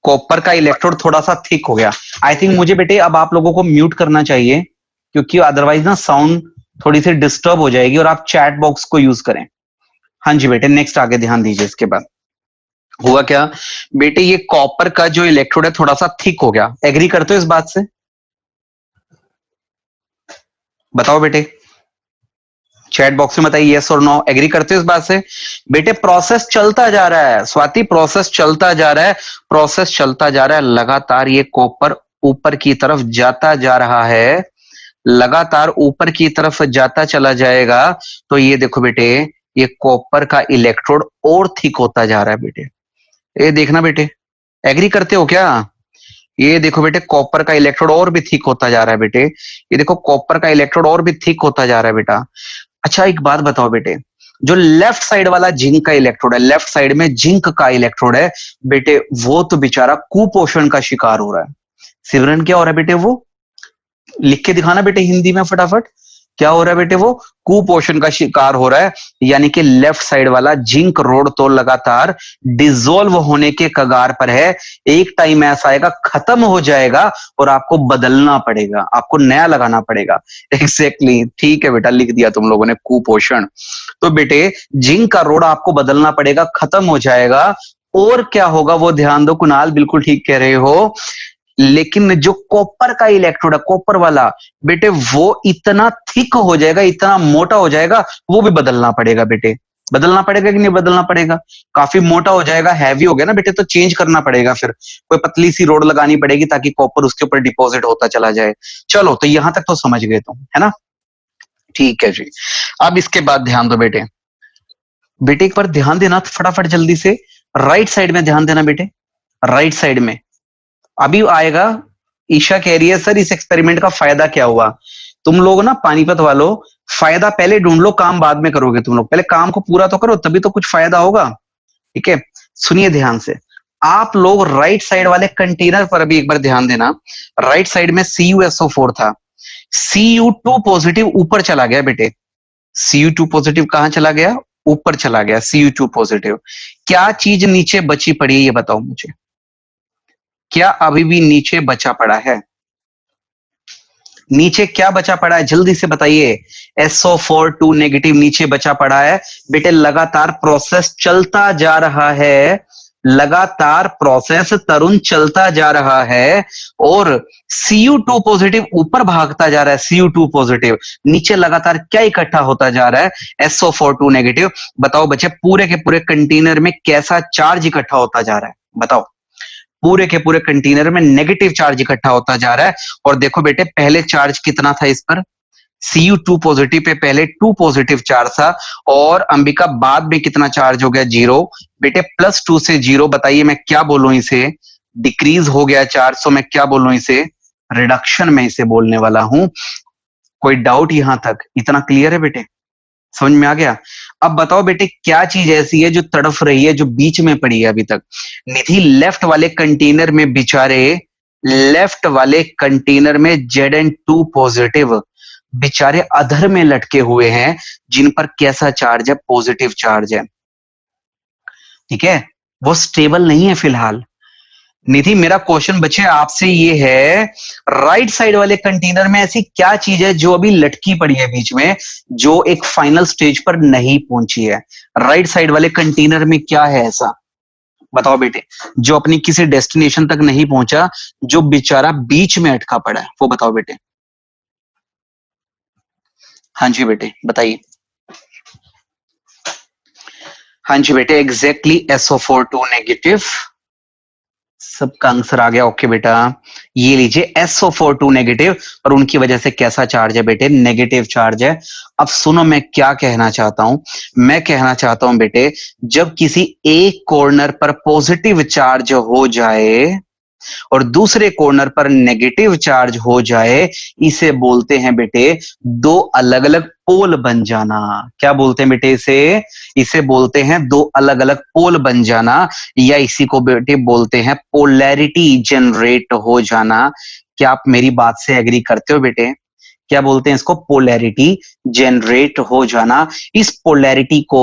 कॉपर का इलेक्ट्रोड थोड़ा सा थिक हो गया। आई थिंक मुझे बेटे अब आप लोगों को म्यूट करना चाहिए, क्योंकि अदरवाइज ना साउंड थोड़ी सी डिस्टर्ब हो जाएगी, और आप चैट बॉक्स को यूज करें। हाँ जी बेटे, नेक्स्ट आगे ध्यान दीजिए। इसके बाद हुआ क्या बेटे, ये कॉपर का जो इलेक्ट्रोड है थोड़ा सा थिक हो गया। एग्री करते हो इस बात से? बताओ बेटे, चैट बॉक्स में बताइए यस और नो। एग्री करते हो इस बात से? बेटे प्रोसेस चलता जा रहा है स्वाति, प्रोसेस चलता जा रहा है, प्रोसेस चलता जा रहा है। लगातार ये कॉपर ऊपर की तरफ जाता जा रहा है, लगातार ऊपर की तरफ जाता चला जाएगा। तो ये देखो बेटे, ये कॉपर का इलेक्ट्रोड और थिक होता जा रहा है बेटे। ये देखना बेटे, एग्री करते हो क्या? ये देखो बेटे, कॉपर का इलेक्ट्रोड और भी थिक होता जा रहा है बेटे। ये देखो कॉपर का इलेक्ट्रोड और भी थिक होता जा रहा है बेटा। अच्छा एक बात बताओ बेटे, जो लेफ्ट साइड वाला जिंक का इलेक्ट्रोड है, लेफ्ट साइड में जिंक का इलेक्ट्रोड है बेटे, वो तो बेचारा कुपोषण का शिकार हो रहा है। सिमरन क्या हो रहा है बेटे? वो लिख के दिखाना बेटे हिंदी में फटाफट, क्या हो रहा है बेटे? वो कुपोषण का शिकार हो रहा है। यानी कि लेफ्ट साइड वाला जिंक रोड तो लगातार डिसॉल्व होने के कगार पर है। एक टाइम ऐसा आएगा, खत्म हो जाएगा और आपको बदलना पड़ेगा, आपको नया लगाना पड़ेगा। एग्जैक्टली ठीक है बेटा, लिख दिया तुम लोगों ने कुपोषण। तो बेटे जिंक का रोड आपको बदलना पड़ेगा, खत्म हो जाएगा। और क्या होगा वो ध्यान दो कुणाल, बिल्कुल ठीक कह रहे हो। लेकिन जो कॉपर का इलेक्ट्रोड है, कॉपर वाला बेटे, वो इतना थिक हो जाएगा, इतना मोटा हो जाएगा, वो भी बदलना पड़ेगा बेटे। बदलना पड़ेगा कि नहीं बदलना पड़ेगा? काफी मोटा हो जाएगा, हैवी हो गया ना बेटे, तो चेंज करना पड़ेगा। फिर कोई पतली सी रोड लगानी पड़ेगी ताकि कॉपर उसके ऊपर डिपॉजिट होता चला जाए। चलो तो यहां तक तो समझ गए तुम, है ना? ठीक है जी। अब इसके बाद ध्यान दो बेटे, बेटे एक बार ध्यान देना फटाफट जल्दी से, राइट साइड में ध्यान देना बेटे, राइट साइड में अभी आएगा। ईशा कह रही है सर इस एक्सपेरिमेंट का फायदा क्या हुआ? तुम लोग ना पानीपत वालों, फायदा पहले ढूंढ लो, काम बाद में करोगे तुम लोग। पहले काम को पूरा तो करो, तभी तो कुछ फायदा होगा। ठीक है, सुनिए ध्यान से। आप लोग राइट साइड वाले कंटेनर पर अभी एक बार ध्यान देना। राइट साइड में CuSO4 था, Cu2 पॉजिटिव ऊपर चला गया बेटे। Cu2 पॉजिटिव कहां चला गया? ऊपर चला गया Cu2 पॉजिटिव। क्या चीज नीचे बची पड़ी है ये बताओ मुझे, क्या अभी भी नीचे बचा पड़ा है? नीचे क्या बचा पड़ा है जल्दी से बताइए। SO4 नेगेटिव नीचे बचा पड़ा है बेटे। लगातार प्रोसेस चलता जा रहा है, लगातार प्रोसेस तरुण चलता जा रहा है और Cu2 पॉजिटिव ऊपर भागता जा रहा है। Cu2 पॉजिटिव नीचे लगातार क्या इकट्ठा होता जा रहा है? SO4 negative. बताओ बच्चे, पूरे के पूरे कंटेनर में कैसा चार्ज इकट्ठा होता जा रहा है? बताओ। पूरे के पूरे कंटेनर में नेगेटिव चार्ज इकट्ठा होता जा रहा है। और देखो बेटे, पहले चार्ज कितना था इस पर? Cu2 पॉजिटिव पे पहले 2 पॉजिटिव चार्ज था, और अंबिका बाद में कितना चार्ज हो गया? 0 बेटे। +2 से 0, बताइए मैं क्या बोलूं इसे? डिक्रीज हो गया चार्ज। तो मैं क्या बोलूं इसे? रिडक्शन में इसे बोलने वाला हूं। कोई डाउट यहां तक? इतना क्लियर है बेटे? समझ में आ गया? अब बताओ बेटे, क्या चीज ऐसी है जो तड़फ रही है, जो बीच में पड़ी है अभी तक? निधि लेफ्ट वाले कंटेनर में बेचारे, लेफ्ट वाले कंटेनर में Zn2 पॉजिटिव बेचारे अधर में लटके हुए हैं, जिन पर कैसा चार्ज है? पॉजिटिव चार्ज है। ठीक है, वो स्टेबल नहीं है फिलहाल। निधि मेरा क्वेश्चन बच्चे आपसे ये है, राइट साइड वाले कंटेनर में ऐसी क्या चीज है जो अभी लटकी पड़ी है बीच में, जो एक फाइनल स्टेज पर नहीं पहुंची है? राइट साइड वाले कंटेनर में क्या है ऐसा? बताओ बेटे, जो अपनी किसी डेस्टिनेशन तक नहीं पहुंचा, जो बेचारा बीच में अटका पड़ा है, वो बताओ बेटे। हाँ जी बेटे बताइए। हाँ जी बेटे, एग्जैक्टली SO4 नेगेटिव। सबका आंसर आ गया। ओके बेटा, ये लीजिए SO4 नेगेटिव, और उनकी वजह से कैसा चार्ज है बेटे? नेगेटिव चार्ज है। अब सुनो मैं क्या कहना चाहता हूं। मैं कहना चाहता हूं बेटे, जब किसी एक कॉर्नर पर पॉजिटिव चार्ज हो जाए और दूसरे कॉर्नर पर नेगेटिव चार्ज हो जाए, इसे बोलते हैं बेटे दो अलग अलग पोल बन जाना। क्या बोलते हैं बेटे इसे? इसे बोलते हैं दो अलग अलग पोल बन जाना, या इसी को बेटे बोलते हैं पोलैरिटी जनरेट हो जाना। क्या आप मेरी बात से एग्री करते हो बेटे? क्या बोलते हैं इसको? पोलैरिटी जनरेट हो जाना। इस पोलैरिटी को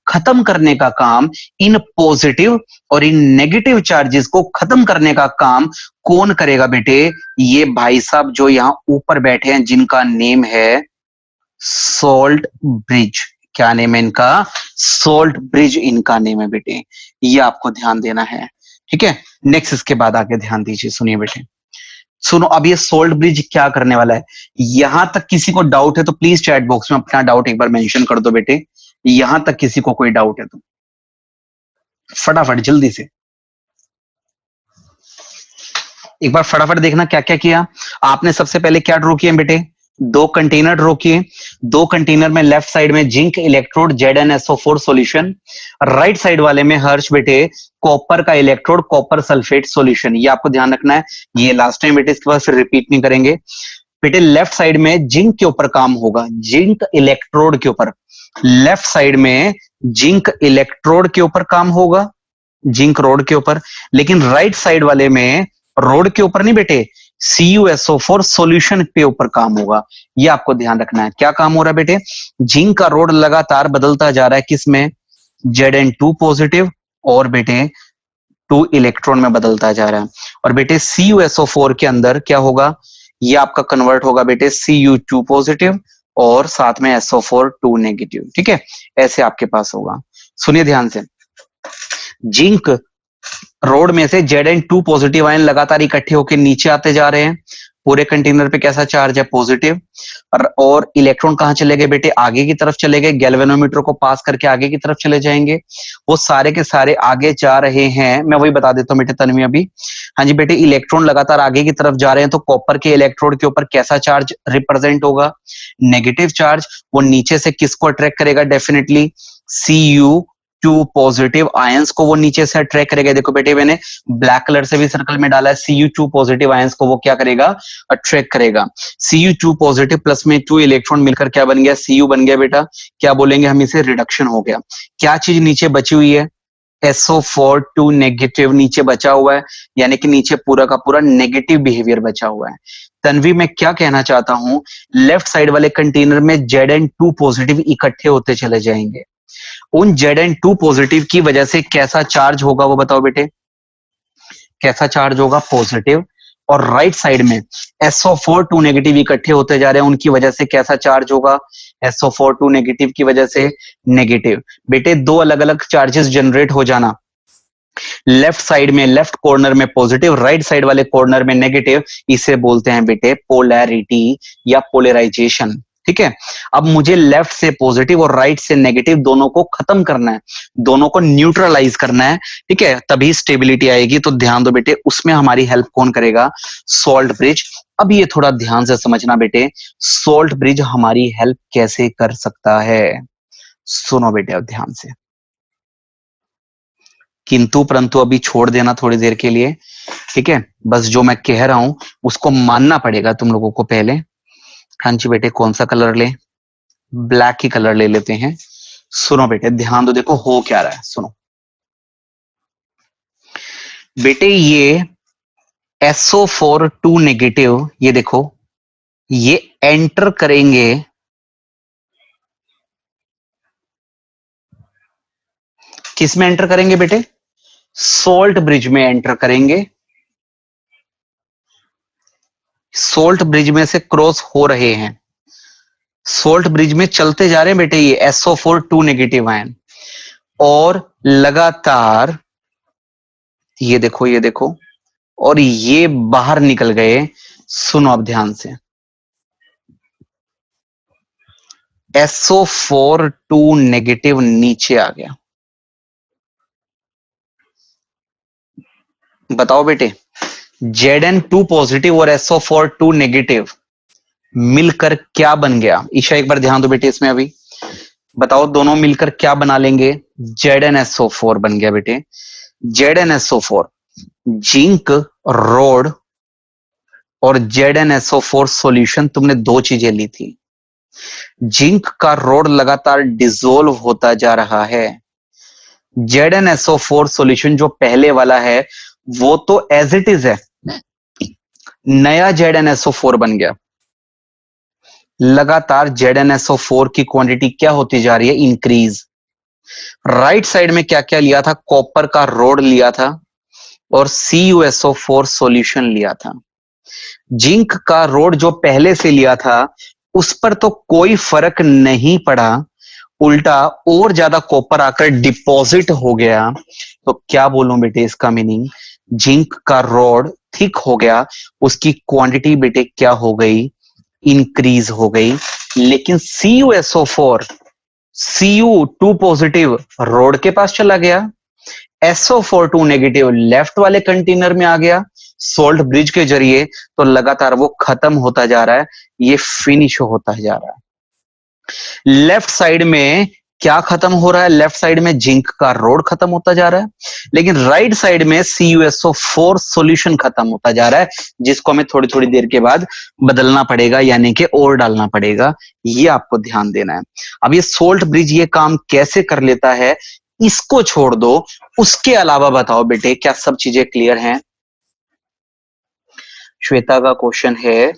खत्म करने का काम, इन पॉजिटिव और इन नेगेटिव चार्जेस को खत्म करने का काम कौन करेगा बेटे? ये भाई साहब जो यहां ऊपर बैठे हैं, जिनका नेम है सॉल्ट ब्रिज। क्या नेम है इनका? सोल्ट ब्रिज इनका नेम है बेटे, ये आपको ध्यान देना है। ठीक है, नेक्स्ट इसके बाद आगे ध्यान दीजिए, सुनिए बेटे, सुनो। अब ये सोल्ट ब्रिज क्या करने वाला है, यहां तक किसी को डाउट है तो प्लीज चैट बॉक्स में अपना डाउट एक बार मेंशन कर दो बेटे। यहां तक किसी को कोई डाउट है तो फटाफट जल्दी से एक बार फटाफट देखना क्या क्या किया आपने। सबसे पहले क्या ड्रॉ किए बेटे? दो कंटेनर ड्रॉ किए। दो कंटेनर में लेफ्ट साइड में zinc electrode ZnSO4 solution, right side वाले में हर्ष बेटे कॉपर का इलेक्ट्रोड कॉपर सल्फेट सॉल्यूशन। ये आपको ध्यान रखना है, ये लास्ट टाइम बेटे, इसके बाद फिर रिपीट नहीं करेंगे बेटे। लेफ्ट साइड में जिंक के ऊपर काम होगा, जिंक इलेक्ट्रोड के ऊपर। लेफ्ट साइड में जिंक इलेक्ट्रोड के ऊपर काम होगा, जिंक रोड के ऊपर। लेकिन राइट साइड वाले में रोड के ऊपर नहीं बेटे, CuSO4 सॉल्यूशन के ऊपर काम होगा। ये आपको ध्यान रखना है। क्या काम हो रहा है बेटे? जिंक का रोड लगातार बदलता जा रहा है, किसमें? Zn2 पॉजिटिव और बेटे 2 इलेक्ट्रॉन में बदलता जा रहा है। और बेटे CuSO4 के अंदर क्या होगा? ये आपका कन्वर्ट होगा बेटे Cu2 पॉजिटिव और साथ में SO4 2 नेगेटिव। ठीक है, ऐसे आपके पास होगा। सुनिए ध्यान से, जिंक रोड में से Zn2 पॉजिटिव आयन लगातार इकट्ठे होकर नीचे आते जा रहे हैं। पूरे कंटेनर पे कैसा चार्ज है? पॉजिटिव। और इलेक्ट्रॉन कहां चले गए बेटे? आगे की तरफ चले गए, गैल्वेनोमीटर को पास करके आगे की तरफ चले जाएंगे। वो सारे के सारे आगे जा रहे हैं। मैं वही बता देता हूं बेटे तन्वी अभी। हाँ जी बेटे, इलेक्ट्रॉन लगातार आगे की तरफ जा रहे हैं तो कॉपर के इलेक्ट्रोड के ऊपर कैसा चार्ज रिप्रेजेंट होगा? Negative charge. वो नीचे से किसको अट्रैक्ट करेगा? डेफिनेटली Cu2 पॉजिटिव आयंस को वो नीचे से अट्रैक्ट करेगा। देखो बेटे, मैंने ब्लैक कलर से भी सर्कल में डाला है, Cu2 पॉजिटिव आयंस को वो क्या करेगा? अट्रैक्ट करेगा। Cu2 पॉजिटिव प्लस में 2 इलेक्ट्रॉन मिलकर क्या बन गया? Cu बन गया बेटा। क्या बोलेंगे हम इसे? रिडक्शन हो गया। क्या चीज नीचे बची हुई है? SO4 2 नेगेटिव नीचे बचा हुआ है, यानी कि नीचे पूरा का पूरा नेगेटिव बिहेवियर बचा हुआ है। तन्वी, मैं क्या कहना चाहता हूं, लेफ्ट साइड वाले कंटेनर में Zn2 पॉजिटिव इकट्ठे होते चले जाएंगे। उन Zn2 पॉजिटिव की वजह से कैसा चार्ज होगा वो बताओ बेटे? कैसा चार्ज होगा? पॉजिटिव। और राइट साइड में SO4 2 नेगेटिव इकट्ठे होते जा रहे हैं, उनकी वजह से कैसा चार्ज होगा? SO4 2 नेगेटिव की वजह से नेगेटिव। बेटे, दो अलग अलग चार्जेस जनरेट हो जाना, लेफ्ट साइड में लेफ्ट कॉर्नर में पॉजिटिव, राइट साइड वाले कॉर्नर में नेगेटिव, इसे बोलते हैं बेटे पोलैरिटी या पोलराइजेशन। ठीक है, अब मुझे लेफ्ट से पॉजिटिव और राइट से नेगेटिव दोनों को खत्म करना है, दोनों को न्यूट्रलाइज करना है। ठीक है, तभी स्टेबिलिटी आएगी। तो ध्यान दो बेटे, उसमें हमारी हेल्प कौन करेगा? Salt bridge. अब ये थोड़ा ध्यान से समझना बेटे, सोल्ट ब्रिज हमारी हेल्प कैसे कर सकता है। सुनो बेटे अब ध्यान से, किंतु परंतु अभी छोड़ देना थोड़ी देर के लिए। ठीक है, बस जो मैं कह रहा हूं उसको मानना पड़ेगा तुम लोगों को पहले। हाँ जी बेटे, कौन सा कलर ले? ब्लैक ही कलर ले लेते हैं। सुनो बेटे, ध्यान दो, देखो हो क्या रहा है, सुनो बेटे। ये SO4 2 नेगेटिव, ये देखो, ये एंटर करेंगे किस में? एंटर करेंगे बेटे? सोल्ट ब्रिज में एंटर करेंगे। सोल्ट ब्रिज में से क्रॉस हो रहे हैं, सोल्ट ब्रिज में चलते जा रहे हैं बेटे ये SO4 2 नेगेटिव आयन, और लगातार ये देखो, ये देखो, और ये बाहर निकल गए। सुनो अब ध्यान से, SO4 2 नेगेटिव नीचे आ गया। बताओ बेटे, Zn2 पॉजिटिव और SO4 2 नेगेटिव मिलकर क्या बन गया? ईशा एक बार ध्यान दो बेटे इसमें अभी, बताओ दोनों मिलकर क्या बना लेंगे? ZnSO4 बन गया बेटे। ZnSO4, जिंक रोड और ZnSO4 सॉल्यूशन, तुमने दो चीजें ली थी। जिंक का रोड लगातार डिसोल्व होता जा रहा है। ZnSO4 सॉल्यूशन जो पहले वाला है वो तो एज इट इज है, नया ZnSO4 बन गया। लगातार ZnSO4 की क्वांटिटी क्या होती जा रही है? इंक्रीज। राइट साइड में क्या क्या लिया था? कॉपर का रोड लिया था और CuSO4 सॉल्यूशन लिया था। जिंक का रोड जो पहले से लिया था उस पर तो कोई फर्क नहीं पड़ा, उल्टा और ज्यादा कॉपर आकर डिपॉजिट हो गया, तो क्या बोलूं बेटे इसका मीनिंग, जिंक का रॉड थिक हो गया, उसकी क्वांटिटी बेटे क्या हो गई, इंक्रीज हो गई। लेकिन CuSO4 Cu2 पॉजिटिव रॉड के पास चला गया, SO4 नेगेटिव लेफ्ट वाले कंटेनर में आ गया सोल्ट ब्रिज के जरिए, तो लगातार वो खत्म होता जा रहा है, ये फिनिश होता जा रहा है। लेफ्ट साइड में क्या खत्म हो रहा है, लेफ्ट साइड में जिंक का रोड खत्म होता जा रहा है, लेकिन राइट साइड में CuSO4 सॉल्यूशन खत्म होता जा रहा है, जिसको हमें थोड़ी थोड़ी देर के बाद बदलना पड़ेगा, यानी कि और डालना पड़ेगा। ये आपको ध्यान देना है। अब ये सोल्ट ब्रिज ये काम कैसे कर लेता है, इसको छोड़ दो, उसके अलावा बताओ बेटे क्या सब चीजें क्लियर हैं। श्वेता का क्वेश्चन है,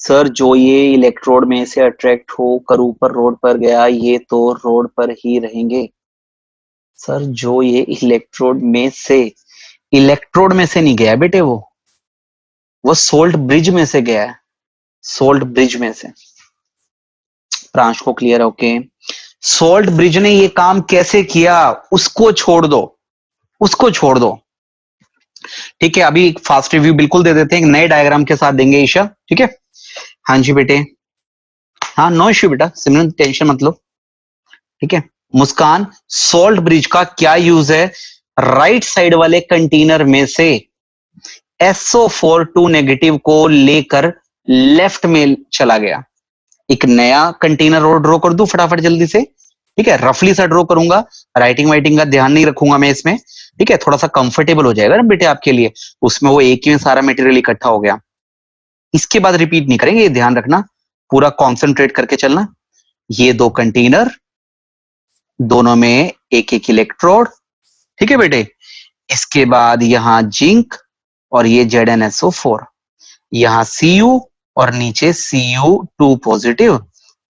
सर जो ये इलेक्ट्रोड में से अट्रैक्ट होकर ऊपर रोड पर गया, ये तो रोड पर ही रहेंगे। सर जो ये इलेक्ट्रोड में से नहीं गया बेटे, वो सोल्ट ब्रिज में से गया है, सोल्ट ब्रिज में से। प्रांश को क्लियर है? ओके। सोल्ट ब्रिज ने ये काम कैसे किया उसको छोड़ दो, उसको छोड़ दो, ठीक है। अभी एक फास्ट रिव्यू बिल्कुल दे देते हैं, एक नए डायग्राम के साथ देंगे ईशा, ठीक है। हाँ जी बेटे, हाँ नो इश्यू बेटा, सिमरन टेंशन मत लो, ठीक है। मुस्कान, सोल्ट ब्रिज का क्या यूज है, राइट साइड वाले कंटेनर में से SO4 नेगेटिव को लेकर लेफ्ट में चला गया। एक नया कंटेनर और ड्रॉ कर दूं फटाफट जल्दी से, ठीक है। रफली सा ड्रॉ करूंगा, राइटिंग वाइटिंग का ध्यान नहीं रखूंगा मैं इसमें, ठीक है। थोड़ा सा कंफर्टेबल हो जाएगा ना बेटे आपके लिए, उसमें वो एक ही में सारा मटेरियल इकट्ठा हो गया। इसके बाद रिपीट नहीं करेंगे, ये ध्यान रखना, पूरा कॉन्सेंट्रेट करके चलना। ये दो कंटेनर, दोनों में एक एक इलेक्ट्रोड, ठीक है बेटे। इसके बाद यहां जिंक और ये ZnSO4, यहां Cu और नीचे Cu2 पॉजिटिव,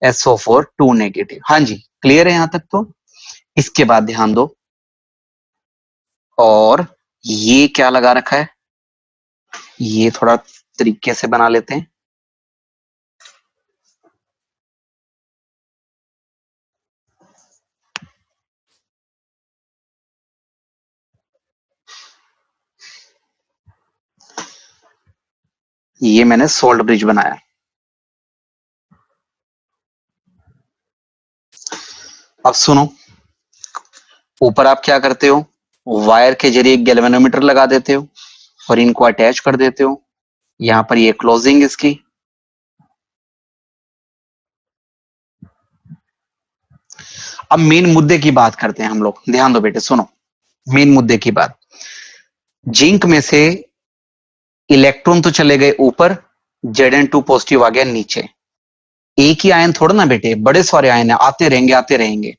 SO4 नेगेटिव। हाँ जी क्लियर है यहां तक तो। इसके बाद ध्यान दो, और ये क्या लगा रखा है, ये थोड़ा तरीके से बना लेते हैं। ये मैंने सोल्ट ब्रिज बनाया। अब सुनो, ऊपर आप क्या करते हो, वायर के जरिए गैल्वेनोमीटर लगा देते हो और इनको अटैच कर देते हो। यहां पर ये क्लोजिंग इसकी, अब मेन मुद्दे की बात करते हैं हम लोग, ध्यान दो बेटे सुनो, मेन मुद्दे की बात। जिंक में से इलेक्ट्रॉन तो चले गए ऊपर, Zn2 पॉजिटिव आ गया नीचे। एक ही आयन थोड़ा ना बेटे, बड़े सारे आयन है, आते रहेंगे आते रहेंगे।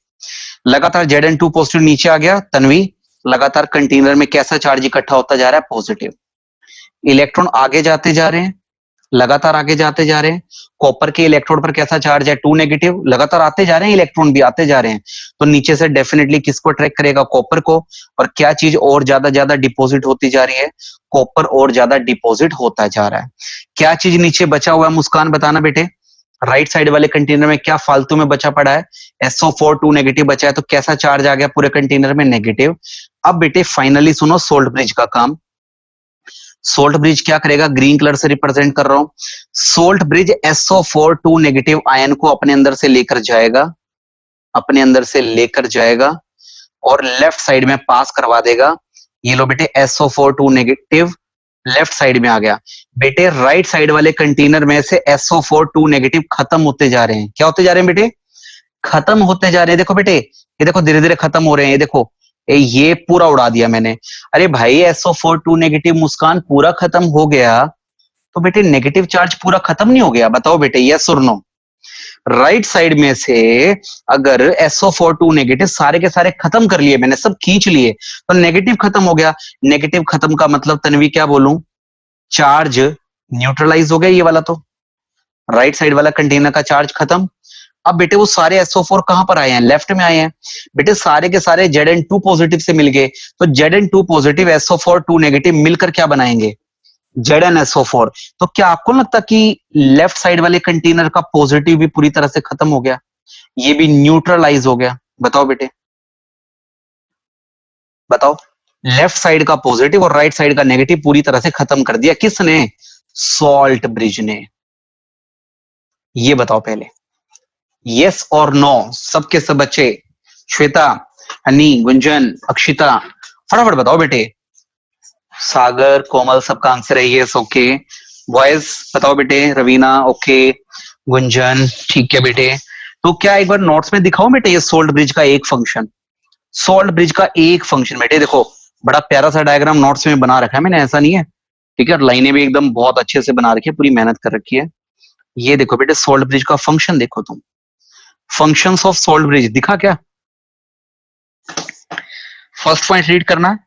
लगातार Zn2 पॉजिटिव नीचे आ गया, तन्वी लगातार कंटेनर में कैसा चार्ज इकट्ठा होता जा रहा है, पॉजिटिव। इलेक्ट्रॉन आगे जाते जा रहे हैं, लगातार आगे जाते जा रहे हैं। कॉपर के इलेक्ट्रोड पर कैसा चार्ज है, 2 नेगेटिव, लगातार आते जा रहे हैं, इलेक्ट्रॉन भी आते जा रहे हैं, तो नीचे से डेफिनेटली किसको अट्रैक्ट करेगा, कॉपर को। और क्या चीज और ज्यादा डिपॉजिट होती जा रही है, कॉपर और ज्यादा डिपॉजिट होता जा रहा है। क्या चीज नीचे बचा हुआ है मुस्कान, बताना बेटे। राइट साइड वाले कंटेनर में क्या फालतू में बचा पड़ा है, SO4 नेगेटिव बचा है, तो कैसा चार्ज आ गया पूरे कंटेनर में, नेगेटिव। अब बेटे फाइनली सुनो सोल्ट ब्रिज का काम। सोल्ट ब्रिज क्या करेगा, ग्रीन कलर से रिप्रेजेंट कर रहा हूं। Salt bridge SO4 negative ion को अपने अंदर से लेकर जाएगा, अपने अंदर से लेकर जाएगा और लेफ्ट साइड में पास करवा देगा। ये लो बेटे SO4 नेगेटिव लेफ्ट साइड में आ गया। बेटे राइट साइड वाले कंटेनर में से SO4 नेगेटिव खत्म होते जा रहे हैं। क्या होते जा रहे हैं बेटे, खत्म होते जा रहे हैं। देखो बेटे, ये देखो धीरे धीरे खत्म हो रहे हैं, ये देखो ये पूरा उड़ा दिया मैंने। अरे भाई SO4 नेगेटिव मुस्कान पूरा खत्म हो गया, तो बेटे नेगेटिव चार्ज पूरा खत्म नहीं हो गया, बताओ बेटे यस और नो। राइट साइड में से अगर SO4 नेगेटिव सारे के सारे खत्म कर लिए मैंने, सब खींच लिए, तो नेगेटिव खत्म हो गया। नेगेटिव खत्म का मतलब तन्वी क्या बोलूं, चार्ज न्यूट्रलाइज हो गया ये वाला, तो राइट साइड वाला कंटेनर का चार्ज खत्म। अब बेटे वो सारे SO4 कहां पर आए हैं, लेफ्ट में आए हैं। बेटे सारे के सारे Zn2 पॉजिटिव से मिल गए, तो Zn2 पॉजिटिव SO4 नेगेटिव मिलकर क्या बनाएंगे, ZnSO4। तो क्या आपको लगता कि लेफ्ट साइड वाले कंटेनर का पॉजिटिव भी पूरी तरह से खत्म हो गया, ये भी न्यूट्रलाइज हो गया। बताओ बेटे, बताओ। लेफ्ट साइड का पॉजिटिव और राइट साइड का नेगेटिव पूरी तरह से खत्म कर दिया किसने? सॉल्ट ब्रिज ने। ये बताओ पहले, यस और नो, सबके सब बच्चे, श्वेता, हनी, गुंजन, अक्षिता, फटाफट बताओ बेटे। सागर, कोमल, सबका आंसर है यस। ओके बॉयज बताओ बेटे। रवीना ओके, गुंजन ठीक है बेटे। तो क्या एक बार नोट्स में दिखाओ बेटे ये सोल्ट ब्रिज का एक फंक्शन, सोल्ट ब्रिज का एक फंक्शन। बेटे देखो बड़ा प्यारा सा डायग्राम नोट्स में बना रखा है मैंने, ऐसा नहीं है ठीक है, लाइनें भी एकदम बहुत अच्छे से बना रखी है, पूरी मेहनत कर रखी है। ये देखो बेटे सोल्ट ब्रिज का फंक्शन देखो तुम, फंक्शंस ऑफ सोल्ट ब्रिज दिखा क्या? फर्स्ट पॉइंट रीड करना,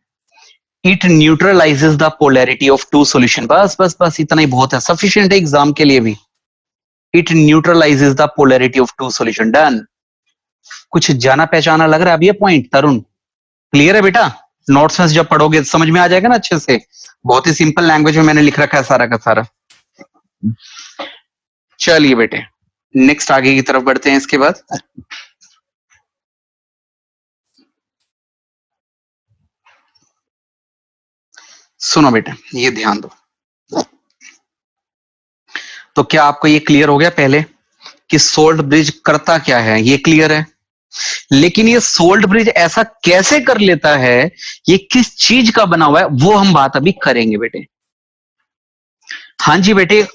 it neutralizes the polarity of two solution. बस बस बस इतना ही बहुत है, सफिशिएंट है एग्जाम के लिए भी। It neutralizes the polarity of two solution, done. कुछ जाना पहचाना लग रहा है अब ये पॉइंट तरुण? क्लियर है बेटा? नोट्स में जब पढ़ोगे तो समझ में आ जाएगा ना अच्छे से, बहुत ही सिंपल लैंग्वेज में मैंने लिख रखा है सारा का सारा। चलिए बेटे नेक्स्ट आगे की तरफ बढ़ते हैं। इसके बाद सुनो बेटे, ये ध्यान दो। तो क्या आपको ये क्लियर हो गया पहले कि सोल्ट ब्रिज करता क्या है? ये क्लियर है, लेकिन ये सोल्ट ब्रिज ऐसा कैसे कर लेता है, ये किस चीज का बना हुआ है, वो हम बात अभी करेंगे बेटे। हाँ जी बेटे,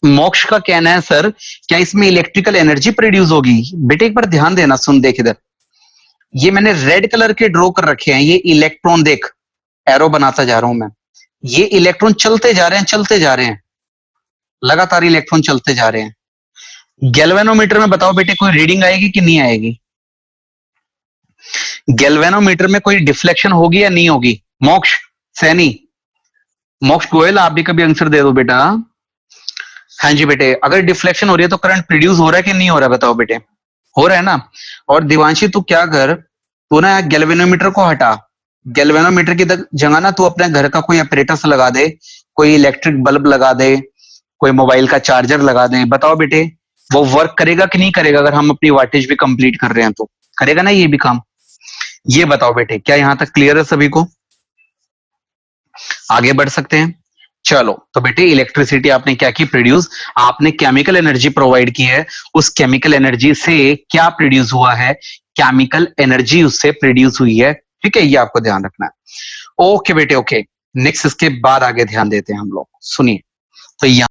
मोक्ष का कहना है सर क्या इसमें इलेक्ट्रिकल एनर्जी प्रोड्यूस होगी? बेटे एक बार ध्यान देना, सुन देख इधर, ये मैंने रेड कलर के ड्रॉ कर रखे हैं, ये इलेक्ट्रॉन देख, एरो बनाता जा रहा हूं मैं, ये इलेक्ट्रॉन चलते जा रहे हैं, चलते जा रहे हैं, लगातार इलेक्ट्रॉन चलते जा रहे हैं। गैल्वेनोमीटर में बताओ बेटे कोई रीडिंग आएगी कि नहीं आएगी? गैल्वेनोमीटर में कोई डिफ्लेक्शन होगी या नहीं होगी? मोक्ष, सैनी, मोक्ष गोयल, आप भी कभी आंसर दे दो बेटा। हाँ जी बेटे, अगर डिफ्लेक्शन हो रही है तो करंट प्रोड्यूस हो रहा है कि नहीं हो रहा है? बताओ बेटे, हो रहा है ना। और दिवांशी तू क्या कर, तू ना गैल्वेनोमीटर को हटा, गैल्वेनोमीटर की जगह ना तू अपने घर का कोई अपरेटस लगा दे, कोई इलेक्ट्रिक बल्ब लगा दे, कोई मोबाइल का चार्जर लगा दे। बताओ बेटे वो वर्क करेगा कि नहीं करेगा? अगर हम अपनी वाटेज भी कंप्लीट कर रहे हैं तो करेगा ना ये भी काम। ये बताओ बेटे, क्या यहां तक क्लियर है सभी को? आगे बढ़ सकते हैं। चलो तो बेटे इलेक्ट्रिसिटी आपने क्या की? प्रोड्यूस। आपने केमिकल एनर्जी प्रोवाइड की है, उस केमिकल एनर्जी से क्या प्रोड्यूस हुआ है? केमिकल एनर्जी उससे प्रोड्यूस हुई है, ठीक है, ये आपको ध्यान रखना है। ओके बेटे ओके, नेक्स्ट इसके बाद आगे ध्यान देते हैं हम लोग। सुनिए तो यहाँ